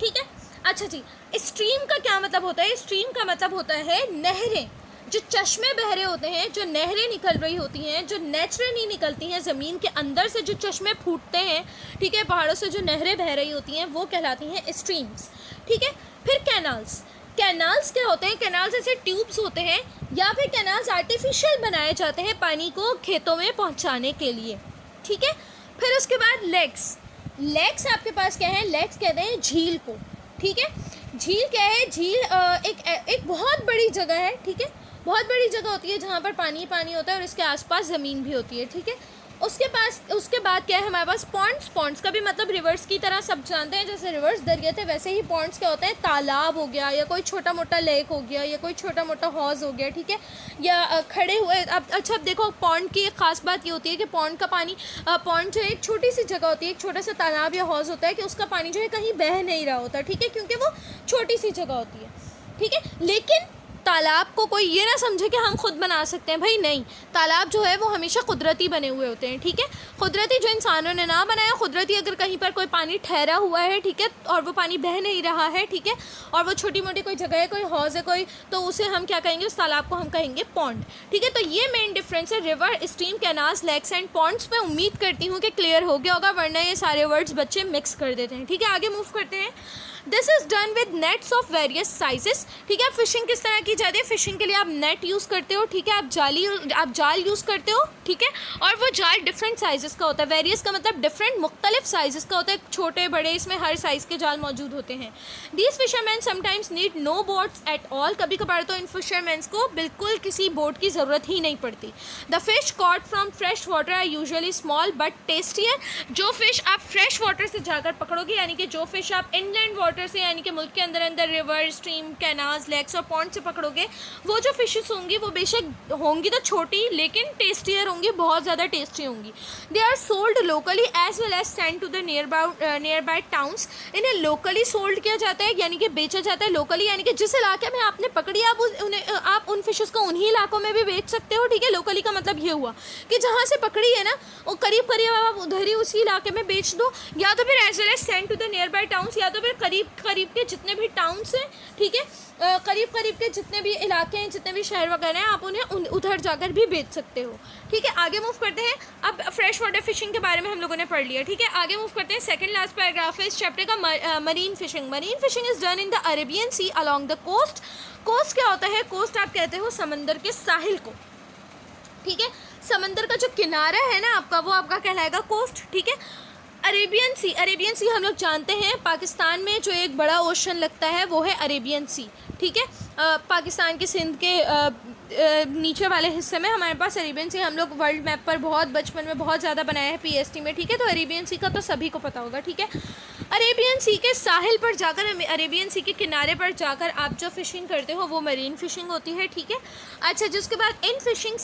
ठीक है। अच्छा जी, स्ट्रीम का क्या मतलब होता है? स्ट्रीम का मतलब होता है नहरें, जो चश्मे बह रहे होते हैं, जो नहरें निकल रही होती हैं, जो नेचुरली निकलती हैं ज़मीन के अंदर से, जो चश्मे फूटते हैं, ठीक है, पहाड़ों से जो नहरें बह रही होती हैं, वो कहलाती हैं स्ट्रीम्स, ठीक है। फिर कैनाल्स, कैनाल्स क्या होते हैं? कैनाल्स ऐसे ट्यूब्स होते हैं या फिर कैनाल्स आर्टिफिशियल बनाए जाते हैं पानी को खेतों में पहुंचाने के लिए, ठीक है। फिर उसके बाद लेक्स। लेक्स आपके पास क्या है? लेक्स कहते हैं झील को, ठीक है। झील क्या है? झील एक बहुत बड़ी जगह है, ठीक है। बहुत बड़ी जगह होती है जहाँ पर पानी पानी होता है और इसके आसपास ज़मीन भी होती है, ठीक है। उसके बाद क्या है हमारे पास? पॉन्ड्स। पॉन्ड्स का भी मतलब रिवर्स की तरह सब जानते हैं, जैसे रिवर्स दरिया थे वैसे ही पॉन्ड्स क्या होते हैं? तालाब हो गया या कोई छोटा मोटा लेक हो गया या कोई छोटा मोटा हौज़ हो गया, ठीक है। या खड़े हुए अब देखो, पॉन्ड की एक ख़ास बात ये होती है कि पॉन्ड का पानी, पॉन्ड जो एक छोटी सी जगह होती है, एक छोटा सा तालाब या हौज़ होता है कि उसका पानी जो है कहीं बह नहीं रहा होता, ठीक है, क्योंकि वो छोटी सी जगह होती है, ठीक है। लेकिन तालाब को कोई ये ना समझे कि हम खुद बना सकते हैं, भाई नहीं। तालाब जो है वो हमेशा कुदरती बने हुए होते हैं, ठीक है। कुदरती जो इंसानों ने ना बनाया, कुदरती अगर कहीं पर कोई पानी ठहरा हुआ है, ठीक है, और वो पानी बह नहीं रहा है, ठीक है, और वो छोटी मोटी कोई जगह है, कोई हौज़ है कोई, तो उसे हम क्या कहेंगे? उस तालाब को हम कहेंगे पॉन्ड, ठीक है। तो ये मेन डिफरेंस है river, stream, canals, lakes and ponds पे। उम्मीद करती हूँ कि क्लियर हो गया होगा, वरना ये सारे वर्ड्स बच्चे मिक्स कर देते हैं, ठीक है। आगे मूव करते हैं। This is done with nets of various sizes, ठीक है। फिशिंग किस तरह की जाती है? फिशिंग के लिए आप नेट यूज़ करते हो, ठीक है, आप जाल यूज़ करते हो, ठीक है, और वो जाल डिफरेंट साइजेस का होता है। वेरियस का मतलब डिफरेंट, मुख्तलिफ साइजेस का होता है, छोटे बड़े, इसमें हर साइज़ के जाल मौजूद होते हैं। These fishermen sometimes need no boats at all, कभी कभार तो इन फिशरमैन्स को बिल्कुल किसी बोट की ज़रूरत ही नहीं पड़ती। The fish caught from fresh water are usually small but tastier, जो फिश आप फ्रेश वाटर से जाकर पकड़ोगे, यानी कि जो फिश आप इनलैंड वाटर से, यानी कि मुल्क के अंदर अंदर रिवर, स्ट्रीम, कैनाल्स, लेक्स और पॉन्ड से पकड़ोगे, वो जो फिशेस होंगी वो बेशक होंगी तो छोटी, लेकिन टेस्टियर होंगी, बहुत ज़्यादा टेस्टी होंगी। They are sold locally as well as send to the nearby towns, इन्हें लोकली सोल्ड किया जाता है, यानी कि बेचा जाता है। लोकली यानी कि जिस इलाके में आपने पकड़ी आप उन फिशेस को उन्हीं इलाकों में भी बेच सकते हो, ठीक है। लोकली का मतलब ये हुआ कि जहाँ से पकड़ी है ना, वो करीब करीब आप उधर ही उसी इलाके में बेच दो, या तो फिर as well as send to the nearby towns, या तो फिर करीब के जितने भी टाउन्स हैं, ठीक है, करीब के जितने भी इलाके हैं, जितने भी शहर वगैरह हैं, आप उन्हें उधर जाकर भी बेच सकते हो, ठीक है। आगे मूव करते हैं। अब फ्रेश वाटर फिशिंग के बारे में हम लोगों ने पढ़ लिया, ठीक है। आगे मूव करते हैं। सेकंड लास्ट पैराग्राफ है इस चैप्टर का, marine fishing. Marine fishing is done in the Arabian sea along the coast. Coast क्या होता है? कोस्ट आप कहते हो समंदर के साहिल को, ठीक है। समंदर का जो किनारा है ना आपका, वो आपका कहलाएगा कोस्ट, ठीक है। अरेबियन सी हम लोग जानते हैं, पाकिस्तान में जो एक बड़ा ओशन लगता है वो है अरेबियन सी, ठीक है। पाकिस्तान के सिंध के नीचे वाले हिस्से में हमारे पास अरेबियन सी, हम लोग वर्ल्ड मैप पर बहुत बचपन में बहुत ज़्यादा बनाया है पीएसटी में, ठीक है। तो अरेबियन सी का तो सभी को पता होगा, ठीक है। अरेबियन सी के साहिल पर जाकर, अरेबियन सी के किनारे पर जाकर आप जो फिशिंग करते हो वो मरीन फिशिंग होती है, ठीक है। अच्छा, जिसके बाद इन फिशिंग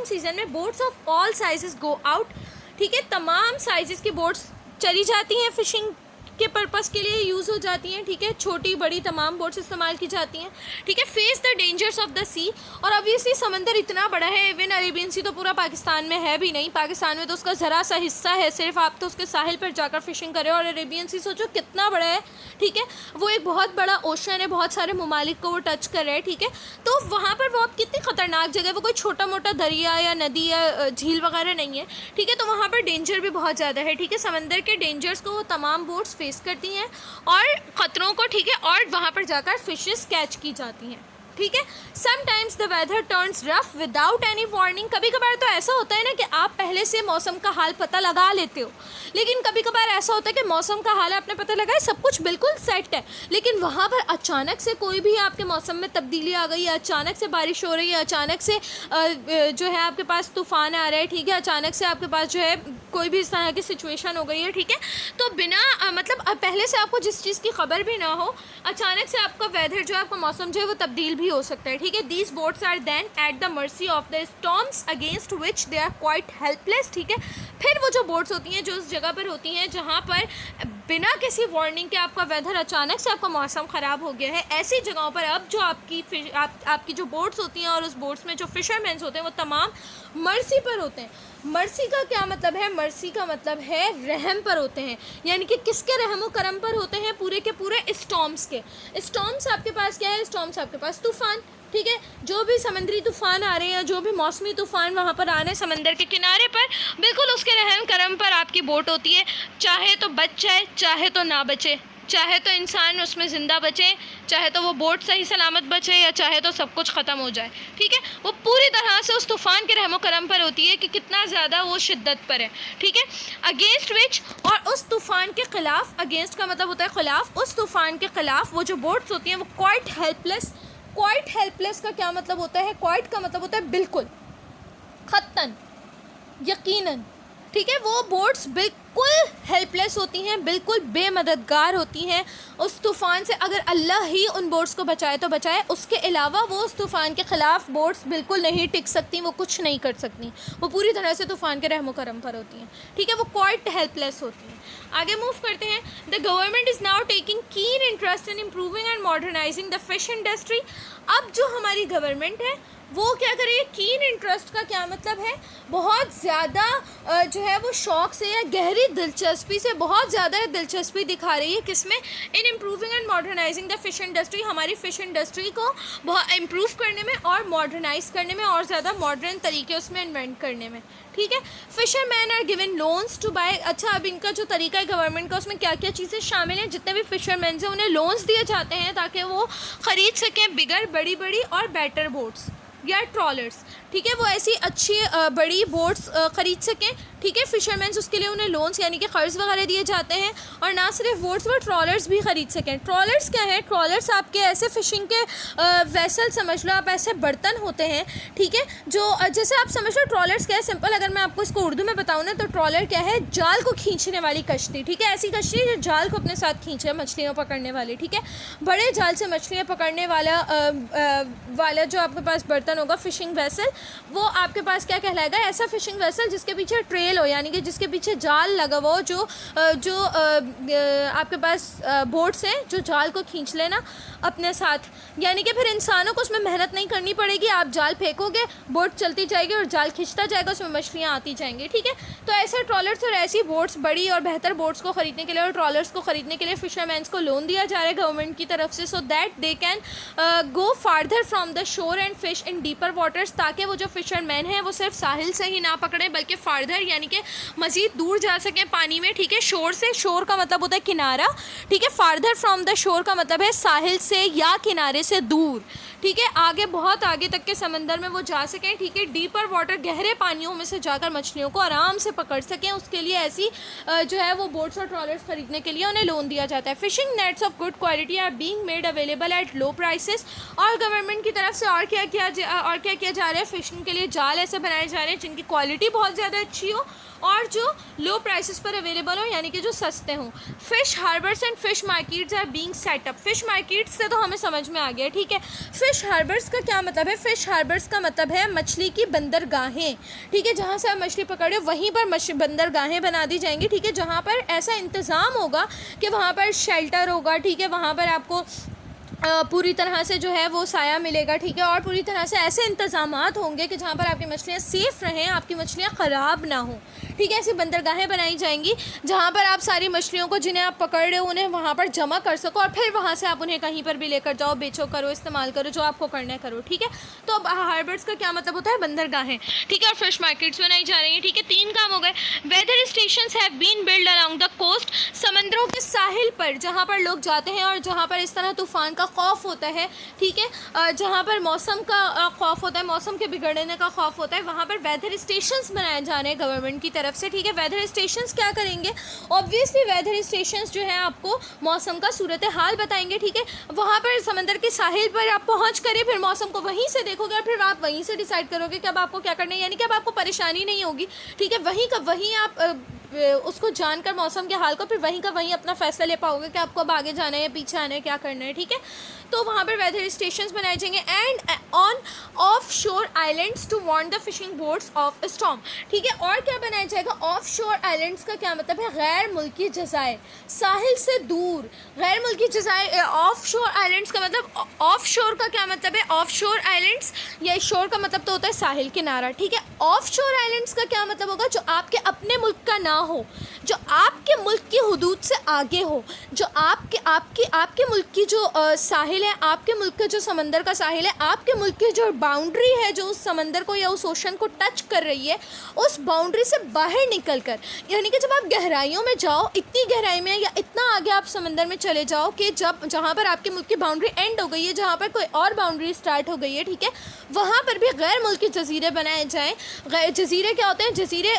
सीजन में boats of all sizes go out, ठीक है। तमाम साइज़ की बोट्स चली जाती हैं, फ़िशिंग के पर्पज़ के लिए यूज़ हो जाती हैं, ठीक है। छोटी बड़ी तमाम बोट्स इस्तेमाल की जाती हैं, ठीक है। Face the dangers of the sea, और ऑब्वियसली समंदर इतना बड़ा है, इवन अरेबियन सी तो पूरा पाकिस्तान में है भी नहीं, पाकिस्तान में तो उसका ज़रा सा हिस्सा है सिर्फ, आप तो उसके साहिल पर जाकर फिशिंग करें, और अरेबियन सी सोचो कितना बड़ा है, ठीक है। वो एक बहुत बड़ा ओशन है, बहुत सारे ममालिक को वो टच कर रहा है, ठीक है। तो वहाँ पर वो अब कितनी ख़तरनाक जगह है, वो कोई छोटा मोटा दरिया या नदी या झील वगैरह नहीं है, ठीक है। तो वहाँ पर डेंजर भी बहुत ज़्यादा है, ठीक है। समंदर के डेंजर्स को वो तमाम बोट्स फेस करती हैं और ख़तरों को, ठीक है, और वहाँ पर जाकर फिशेस कैच की जाती हैं, ठीक है। Sometimes the weather turns rough without any warning, कभी कभार तो ऐसा होता है ना कि आप पहले से मौसम का हाल पता लगा लेते हो, लेकिन कभी कभार ऐसा होता है कि मौसम का हाल आपने पता लगाया, सब कुछ बिल्कुल सेट है, लेकिन वहाँ पर अचानक से कोई भी आपके मौसम में तब्दीली आ गई है, अचानक से बारिश हो रही है, अचानक से जो है आपके पास तूफ़ान आ रहा है, ठीक है, अचानक से आपके पास जो है कोई भी इस तरह की सिचुएशन हो गई है, ठीक है। तो बिना मतलब पहले से आपको जिस चीज़ की खबर भी ना हो, अचानक से आपका वेदर जो है, आपका मौसम जो है वो तब्दील भी हो सकता है, ठीक है। These boats are then at the mercy of the storms against which they are quite helpless, ठीक है। फिर वो जो बोट्स होती हैं जो उस जगह पर होती हैं जहाँ पर बिना किसी वार्निंग के आपका वेदर अचानक से आपका मौसम ख़राब हो गया है, ऐसी जगहों पर अब जो आपकी जो बोट्स होती हैं और उस बोट्स में जो फिशरमैन्स होते हैं वो तमाम मर्सी पर होते हैं। मर्सी का क्या मतलब है? मर्सी का मतलब है रहम पर होते हैं, यानी कि किसके रहम करम पर होते हैं? पूरे के पूरे स्टॉर्म्स के। स्टॉर्म्स आपके पास क्या है? स्टॉर्म्स आपके पास तूफ़ान, ठीक है। जो भी समुद्री तूफ़ान आ रहे हैं, जो भी मौसमी तूफ़ान वहाँ पर आ रहे हैं समंदर के किनारे पर, बिल्कुल उसके रहम करम पर आपकी बोट होती है, चाहे तो बच जाए चाहे तो ना बचे, चाहे तो इंसान उसमें ज़िंदा बचे, चाहे तो वो बोट सही सलामत बचे, या चाहे तो सब कुछ ख़त्म हो जाए, ठीक है। वो पूरी तरह से उस तूफ़ान के रहमो करम पर होती है कि कितना ज़्यादा वो शिद्दत पर है, ठीक है। अगेंस्ट विच, और उस तूफ़ान के ख़िलाफ़, अगेंस्ट का मतलब होता है ख़िलाफ़, उस तूफ़ान के ख़िलाफ़ वो जो बोट्स होती हैं वो क्वाइट हेल्पलेस। क्वाइट हेल्पलेस का क्या मतलब होता है? क्वाइट का मतलब होता है बिल्कुल, ख़त्तन, यकीनन, ठीक है। वो बोट्स बिल्कुल हेल्पलेस होती हैं, बिल्कुल बेमददगार होती हैं उस तूफ़ान से। अगर अल्लाह ही उन बोट्स को बचाए तो बचाए, उसके अलावा वो उस तूफ़ान के ख़िलाफ़ बोट्स बिल्कुल नहीं टिक सकती, वो कुछ नहीं कर सकती, वो पूरी तरह से तूफ़ान के रहमो करम पर होती हैं, ठीक है। वो क्वाइट हेल्पलेस होती हैं। आगे मूव करते हैं। The government is now taking keen interest in improving and modernising the fish industry. अब जो हमारी गवर्नमेंट है वो क्या करेगी? कीन इंटरेस्ट का क्या मतलब है? बहुत ज़्यादा जो है वो शौक़ से या गहरी दिलचस्पी से बहुत ज़्यादा दिलचस्पी दिखा रही है किसमें? In improving and modernising the fish industry, हमारी फ़िश इंडस्ट्री को बहुत इम्प्रूव करने में और मॉडर्नाइज़ करने में और ज़्यादा मॉडर्न तरीके उसमें इन्वेंट करने में, ठीक है। Fishermen are given loans to buy. अच्छा, अब इनका जो तरीका है गवर्नमेंट का, उसमें क्या क्या चीज़ें शामिल हैं? जितने भी फिशरमैन हैं उन्हें लोन्स दिए जाते हैं ताकि वो ख़रीद सकें बिगर, बड़ी बड़ी और बेटर बोट्स या ट्रॉलर्स, ठीक है। वो ऐसी अच्छी बड़ी बोट्स ख़रीद सकें, ठीक है। फिशरमैन्स उसके लिए उन्हें लोन्स यानी कि क़र्ज़ वगैरह दिए जाते हैं, और ना सिर्फ बोट्स वो ट्रॉलर्स भी ख़रीद सकें। ट्रॉलर्स क्या है? ट्रॉलर्स आपके ऐसे फ़िशिंग के वेसल समझ लो आप, ऐसे बर्तन होते हैं, ठीक है, जो जैसे आप समझ लो ट्रॉलर्स क्या है। सिंपल अगर मैं आपको इसको उर्दू में बताऊँ ना, तो ट्रॉलर क्या है? जाल को खींचने वाली कश्ती, ठीक है। ऐसी कश्ती जो जाल को अपने साथ खींचे, मछलियाँ पकड़ने वाली, ठीक है। बड़े जाल से मछलियाँ पकड़ने वाला जो आपके पास बर्तन होगा, फ़िशिंग वेसल, वो आपके पास क्या कहलाएगा? ऐसा फ़िशिंग वेसल जिसके पीछे ट्रेल हो, यानी कि जिसके पीछे जाल लगा हुआ हो, जो आपके पास बोट्स हैं जो जाल को खींच लेना अपने साथ, यानी कि फिर इंसानों को उसमें मेहनत नहीं करनी पड़ेगी। आप जाल फेंकोगे, बोट चलती जाएगी और जाल खींचता जाएगा, उसमें मछलियाँ आती जाएंगी, ठीक है। तो ऐसे ट्रॉलर्स और ऐसी बोट्स, बड़ी और बेहतर बोट्स को ख़रीदने के लिए और ट्रॉलर्स को ख़रीदने के लिए फिशरमैन्स को लोन दिया जा रहा है गवर्नमेंट की तरफ से, so that they can go farther from the shore and fish in deeper waters, ताकि वो जो फिशरमैन हैं वो सिर्फ साहिल से ही ना पकड़ें बल्कि फार्दर यानी कि मज़ीद दूर जा सकें पानी में, ठीक है। शोर से, शोर का मतलब होता है किनारा, ठीक है। फार्दर फ्राम द शोर का मतलब है साहिल से या किनारे से दूर, ठीक है। आगे, बहुत आगे तक के समंदर में वो जा सकें, ठीक है। डीपर वाटर, गहरे पानियों में से जाकर मछलियों को आराम से पकड़ सकें, उसके लिए ऐसी जो है वो बोट्स और ट्रॉलर्स खरीदने के लिए उन्हें लोन दिया जाता है। Fishing nets of good quality are being made available at low prices. और गवर्नमेंट की तरफ से और क्या किया जा रहा है? फिशिंग के लिए जाल ऐसे बनाए जा रहे हैं जिनकी क्वालिटी बहुत ज़्यादा अच्छी हो और जो लो प्राइसेस पर अवेलेबल हो, यानी कि जो सस्ते हों। Fish harbours and fish markets are being set up. Fish markets से तो हमें समझ में आ गया, ठीक है। फिश हार्बर्स का क्या मतलब है? फिश हार्बर्स का मतलब है मछली की बंदरगाहें, ठीक है। जहाँ से आप मछली पकड़े वहीं पर बंदरगाहें बना दी जाएंगी, ठीक है, जहाँ पर ऐसा इंतज़ाम होगा कि वहाँ पर शेल्टर होगा, ठीक है, वहाँ पर आपको पूरी तरह से जो है वो साया मिलेगा, ठीक है, और पूरी तरह से ऐसे इंतज़ामात होंगे कि जहाँ पर आपकी मछलियाँ सेफ़ रहें, आपकी मछलियाँ ख़राब ना हों, ठीक है। ऐसी बंदरगाहें बनाई जाएंगी जहाँ पर आप सारी मछलियों को जिन्हें आप पकड़ रहे हो उन्हें वहाँ पर जमा कर सको और फिर वहाँ से आप उन्हें कहीं पर भी लेकर जाओ, बेचो, करो, इस्तेमाल करो, जो आपको करना है करो, ठीक है। तो अब हार्बर्स का क्या मतलब होता है? बंदरगाहें, ठीक है। और फिश मार्केट्स बनाई जा रही हैं, ठीक है। 3 काम हो गए। Weather stations have been build along the coast. समंदरों के साहिल पर जहाँ पर लोग जाते हैं और जहाँ पर इस तरह तूफ़ान का खौफ होता है, ठीक है, जहाँ पर मौसम का खौफ होता है, मौसम के बिगड़ने का खौफ होता है, वहाँ पर वेदर स्टेशंस बनाए जा रहे हैं गवर्नमेंट की तरफ से, ठीक है। वेदर स्टेशंस क्या करेंगे? ऑब्वियसली वेदर स्टेशंस जो है आपको मौसम का सूरत हाल बताएंगे, ठीक है। वहाँ पर समंदर के साहिल पर आप पहुँच कर फिर मौसम को वहीं से देखोगे और फिर आप वहीं से डिसाइड करोगे कि अब आपको क्या करना है, यानी कि अब आपको परेशानी नहीं होगी, ठीक है। वहीं का वहीं आप उसको जानकर मौसम के हाल को फिर वहीं का वहीं अपना फ़ैसला ले पाओगे कि आपको अब आगे जाना है या पीछे आना है, क्या करना है, ठीक है। तो वहाँ पर वेदर स्टेशंस बनाए जाएंगे and on offshore islands to warn the fishing boats of storm, ठीक है। और क्या बनाया जाएगा? ऑफ शोर आइलैंड्स का क्या मतलब है? गैर मुल्की जज़ायर, साहिल से दूर गैर मुल्की जज़ायर। ऑफ शोर आइलैंड्स का मतलब, ऑफ शोर का क्या मतलब है? ऑफ शोर आइलैंड्स, या शोर का मतलब तो होता है साहिल, किनारा, ठीक है। ऑफ शोर आइलैंड्स का क्या मतलब होगा? जो आपके अपने मुल्क का ना हो, जो आपके मुल्क की हुदूद से आगे हो, जो आपके मुल्क की जो साहिल है, आपके मुल्क का जो समंदर का साहिल है, आपके मुल्क की जो बाउंड्री है जो उस समंदर को या उस ओशन को टच कर रही है, उस बाउंड्री से बाहर निकल कर, यानी कि जब आप गहराइयों में जाओ, इतनी गहराई में या इतना आगे आप समंदर में चले जाओ कि जहाँ पर आपके मुल्क की बाउंड्री एंड हो गई है, जहाँ पर कोई और बाउंड्री स्टार्ट हो गई है, ठीक है, वहाँ पर भी गैर मुल्की जजीरे बनाए जाएँ। जजीरे क्या होते हैं? जजीरे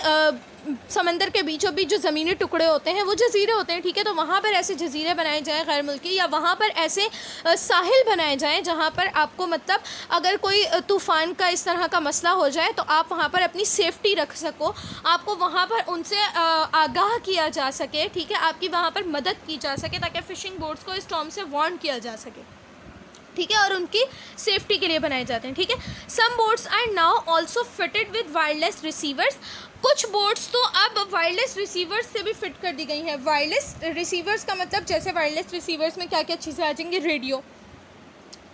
समंदर के बीचों बीच जो ज़मीनी टुकड़े होते हैं वो जजीरे होते हैं, ठीक है, तो वहाँ पर ऐसे जजीरे बनाए जाएँ गैर मुल्की, या वहाँ पर ऐसे साहिल बनाए जाएँ जहाँ पर आपको मतलब अगर कोई तूफ़ान का इस तरह का मसला हो जाए तो आप वहाँ पर अपनी सेफ्टी रख सको, आपको वहाँ पर उनसे आगाह किया जा सके, ठीक है, आपकी वहाँ पर मदद की जा सके ताकि फ़िशिंग बोट्स को स्टॉर्म से वार्न किया जा सके, ठीक है, और उनकी सेफ्टी के लिए बनाए जाते हैं, ठीक है। Some boats are now also fitted with wireless receivers. कुछ बोट्स तो अब वायरलेस रिसीवर्स से भी फिट कर दी गई हैं। वायरलेस रिसीवर्स का मतलब जैसे वायरलेस रिसीवर्स में क्या क्या चीज़ें आ जाएंगी? रेडियो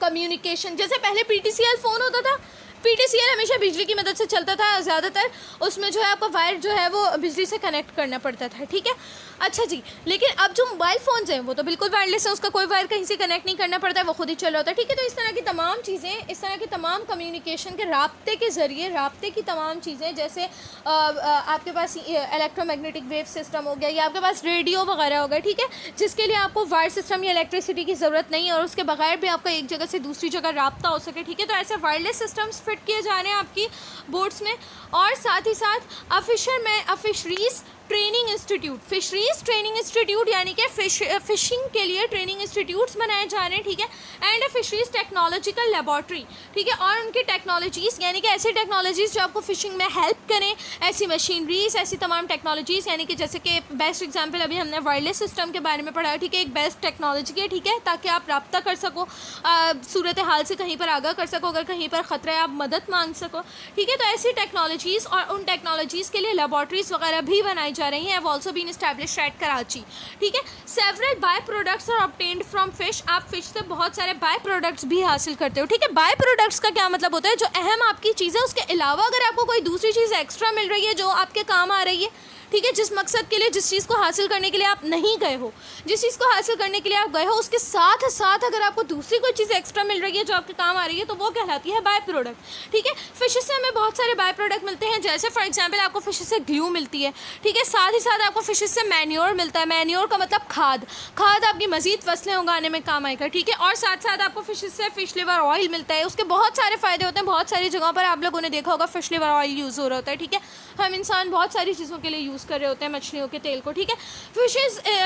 कम्युनिकेशन, जैसे पहले PTCL फ़ोन होता था, PTCL हमेशा बिजली की मदद से चलता था, ज़्यादातर उसमें जो है आपको वायर जो है वो बिजली से कनेक्ट करना पड़ता था, ठीक है। अच्छा जी, लेकिन अब जो मोबाइल फ़ोन्स हैं वो तो बिल्कुल वायरलेस है, उसका कोई वायर कहीं से कनेक्ट नहीं करना पड़ता है, वो खुद ही चल रहा होता है, ठीक है। तो इस तरह की तमाम चीज़ें, इस तरह की तमाम कम्युनिकेशन के राब्ते के ज़रिए, राब्ते की तमाम चीज़ें, जैसे आपके पास इलेक्ट्रोमैग्नेटिक वेव सिस्टम हो गया, या आपके पास रेडियो वगैरह हो गया, ठीक है, जिसके लिए आपको वायर सिस्टम या इलेक्ट्रिसिटी की ज़रूरत नहीं है और उसके बगैर भी आपका एक जगह से दूसरी जगह राब्ता हो सके, ठीक है। तो ऐसे वायरलेस सिस्टम्स फिट किए जा रहे हैं आपकी बोट्स में। और साथ ही साथ fisheries training institute, fisheries training institute यानी कि फ़िशिंग के लिए ट्रेनिंग इंस्टीट्यूट्स बनाए जा रहे हैं, ठीक है। एंड फिशरीज़ टेक्नोलॉजिकल लेबॉर्ट्री, ठीक है, और उनकी टेक्नोलॉजीज़ यानी कि ऐसी टेक्नोलॉजीज़ जो आपको फ़िशिंग में हेल्प करें, ऐसी मशीनरीज़, ऐसी तमाम टेक्नोलॉजीज़, यानी कि जैसे कि बेस्ट एग्जांपल अभी हमने वायरलेस सिस्टम के बारे में पढ़ा है, ठीक है, एक बेस्ट टेक्नोलॉजी है, ठीक है, ताकि आप रब्ता कर सको, सूरत हाल से कहीं पर आगाह कर सको, अगर कहीं पर ख़तरा है आप मदद मांग सको, ठीक है। तो ऐसी टेक्नोलॉजीज़ और उन टेक्नोलॉजीज़ के लिए लेबॉर्ट्रीज़ वगैरह भी बनाई जा रही हैं, have also been established at Karachi, ठीक है। Several by products are obtained from fish, आप फिश से बहुत सारे बाय प्रोडक्ट्स भी हासिल करते हो, ठीक है। बाय प्रोडक्ट्स का क्या मतलब होता है? जो अहम आपकी चीज़ है उसके अलावा अगर आपको कोई दूसरी चीज़ एक्स्ट्रा मिल रही है जो आपके काम आ रही है, ठीक है, जिस मकसद के लिए, जिस चीज़ को हासिल करने के लिए आप नहीं गए हो, जिस चीज़ को हासिल करने के लिए आप गए हो, उसके साथ साथ अगर आपको दूसरी कोई चीज़ एक्स्ट्रा मिल रही है जो आपके काम आ रही है तो वो कहलाती है बाय प्रोडक्ट, ठीक है। फिशेस से हमें बहुत सारे बाय प्रोडक्ट मिलते हैं, जैसे फॉर एग्जांपल आपको फिशेस से ग्लू मिलती है, ठीक है, साथ ही साथ आपको फिशेस से मैन्योर मिलता है। मैन्योर का मतलब खाद आपकी मज़ीद फसलें उगाने में काम आएगा, ठीक है। और साथ साथ आपको फिशेस से फिश लिवर ऑयल मिलता है, उसके बहुत सारे फ़ायदे होते हैं, बहुत सारी जगहों पर आप लोगों ने देखा होगा फिश लिवर ऑयल यूज़ हो रहा होता है, ठीक है। हम इंसान बहुत सारी चीज़ों के लिए यूज़ कर रहे होते हैं मछलियों के तेल को, ठीक है।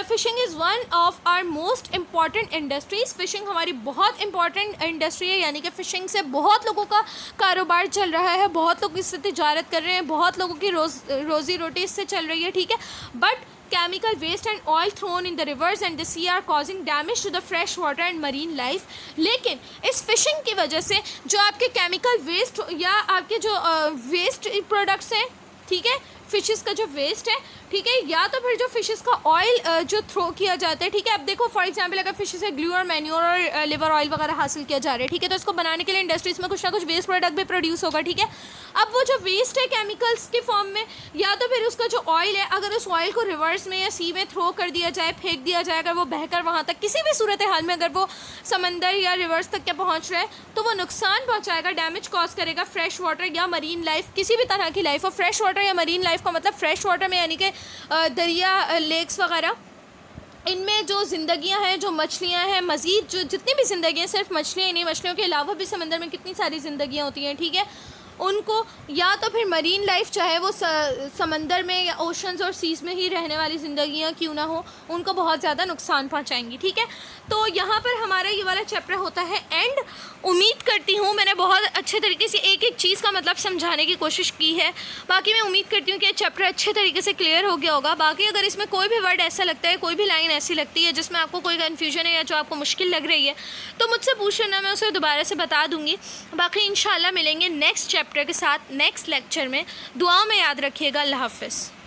Fishing is one of our most important industries, fishing हमारी बहुत इंपॉर्टेंट इंडस्ट्री है, यानी कि फ़िशिंग से बहुत लोगों का कारोबार चल रहा है, बहुत लोग इससे तिजारत कर रहे हैं, बहुत लोगों की रोज़ी रोटी इससे चल रही है, ठीक है। But chemical waste and oil thrown in the rivers and the sea are causing damage to the fresh water and marine life। लेकिन इस फिशिंग की वजह से जो आपके केमिकल वेस्ट या आपके जो वेस्ट प्रोडक्ट्स हैं, ठीक है, फिशेस का जो वेस्ट है, ठीक है, या तो फिर जो फिशेस का ऑयल जो थ्रो किया जाता है, ठीक है। अब देखो फॉर एग्जांपल अगर फिशेस से ग्लू और मैन्योर और लिवर ऑयल वगैरह हासिल किया जा रहा है, ठीक है, तो इसको बनाने के लिए इंडस्ट्रीज़ में कुछ ना कुछ वेस्ट प्रोडक्ट भी प्रोड्यूस होगा, ठीक है। अब वो जो वेस्ट है केमिकल्स के फॉर्म में, या तो फिर उसका जो ऑयल है, अगर उस ऑयल को रिवर्स में या सी में थ्रो कर दिया जाए, फेंक दिया जाए, अगर वो बहकर वहाँ तक किसी भी सूरत हाल में अगर वो समंदर या रिवर्स तक के पहुँच रहा है तो वो नुकसान पहुँचाएगा, डैमेज कॉज करेगा फ्रेश वाटर या मरीन लाइफ, किसी भी तरह की लाइफ। और फ्रेश वाटर या मरीन लाइफ का मतलब फ्रेश वाटर में यानी कि दरिया, लेक्स वगैरह, इनमें जो ज़िंदगियां हैं, जो मछलियां हैं, मज़ीद जो जितनी भी ज़िंदगी हैं, सिर्फ मछलियाँ ही नहीं, मछलियों के अलावा भी समंदर में कितनी सारी ज़िंदगियां होती हैं, ठीक है, उनको या तो फिर मरीन लाइफ, चाहे वो समंदर में या ओशंस और सीज़ में ही रहने वाली ज़िंदगियाँ क्यों ना हो, उनको बहुत ज़्यादा नुकसान पहुँचाएंगी, ठीक है। तो यहाँ पर हमारा ये वाला चैप्टर होता है एंड। उम्मीद करती हूँ मैंने बहुत अच्छे तरीके से एक एक चीज़ का मतलब समझाने की कोशिश की है। बाकी मैं उम्मीद करती हूँ कि चैप्टर अच्छे तरीके से क्लियर हो गया होगा। बाकी अगर इसमें कोई भी वर्ड ऐसा लगता है, कोई भी लाइन ऐसी लगती है जिसमें आपको कोई कन्फ्यूजन है या जो आपको मुश्किल लग रही है, तो मुझसे पूछ लेना, मैं उसे दोबारा से बता दूँगी। बाकी इंशाल्लाह मिलेंगे नेक्स्ट चैप्टर के साथ नेक्स्ट लेक्चर में। दुआओं में याद रखिएगा। अल्लाह हाफ़िज़।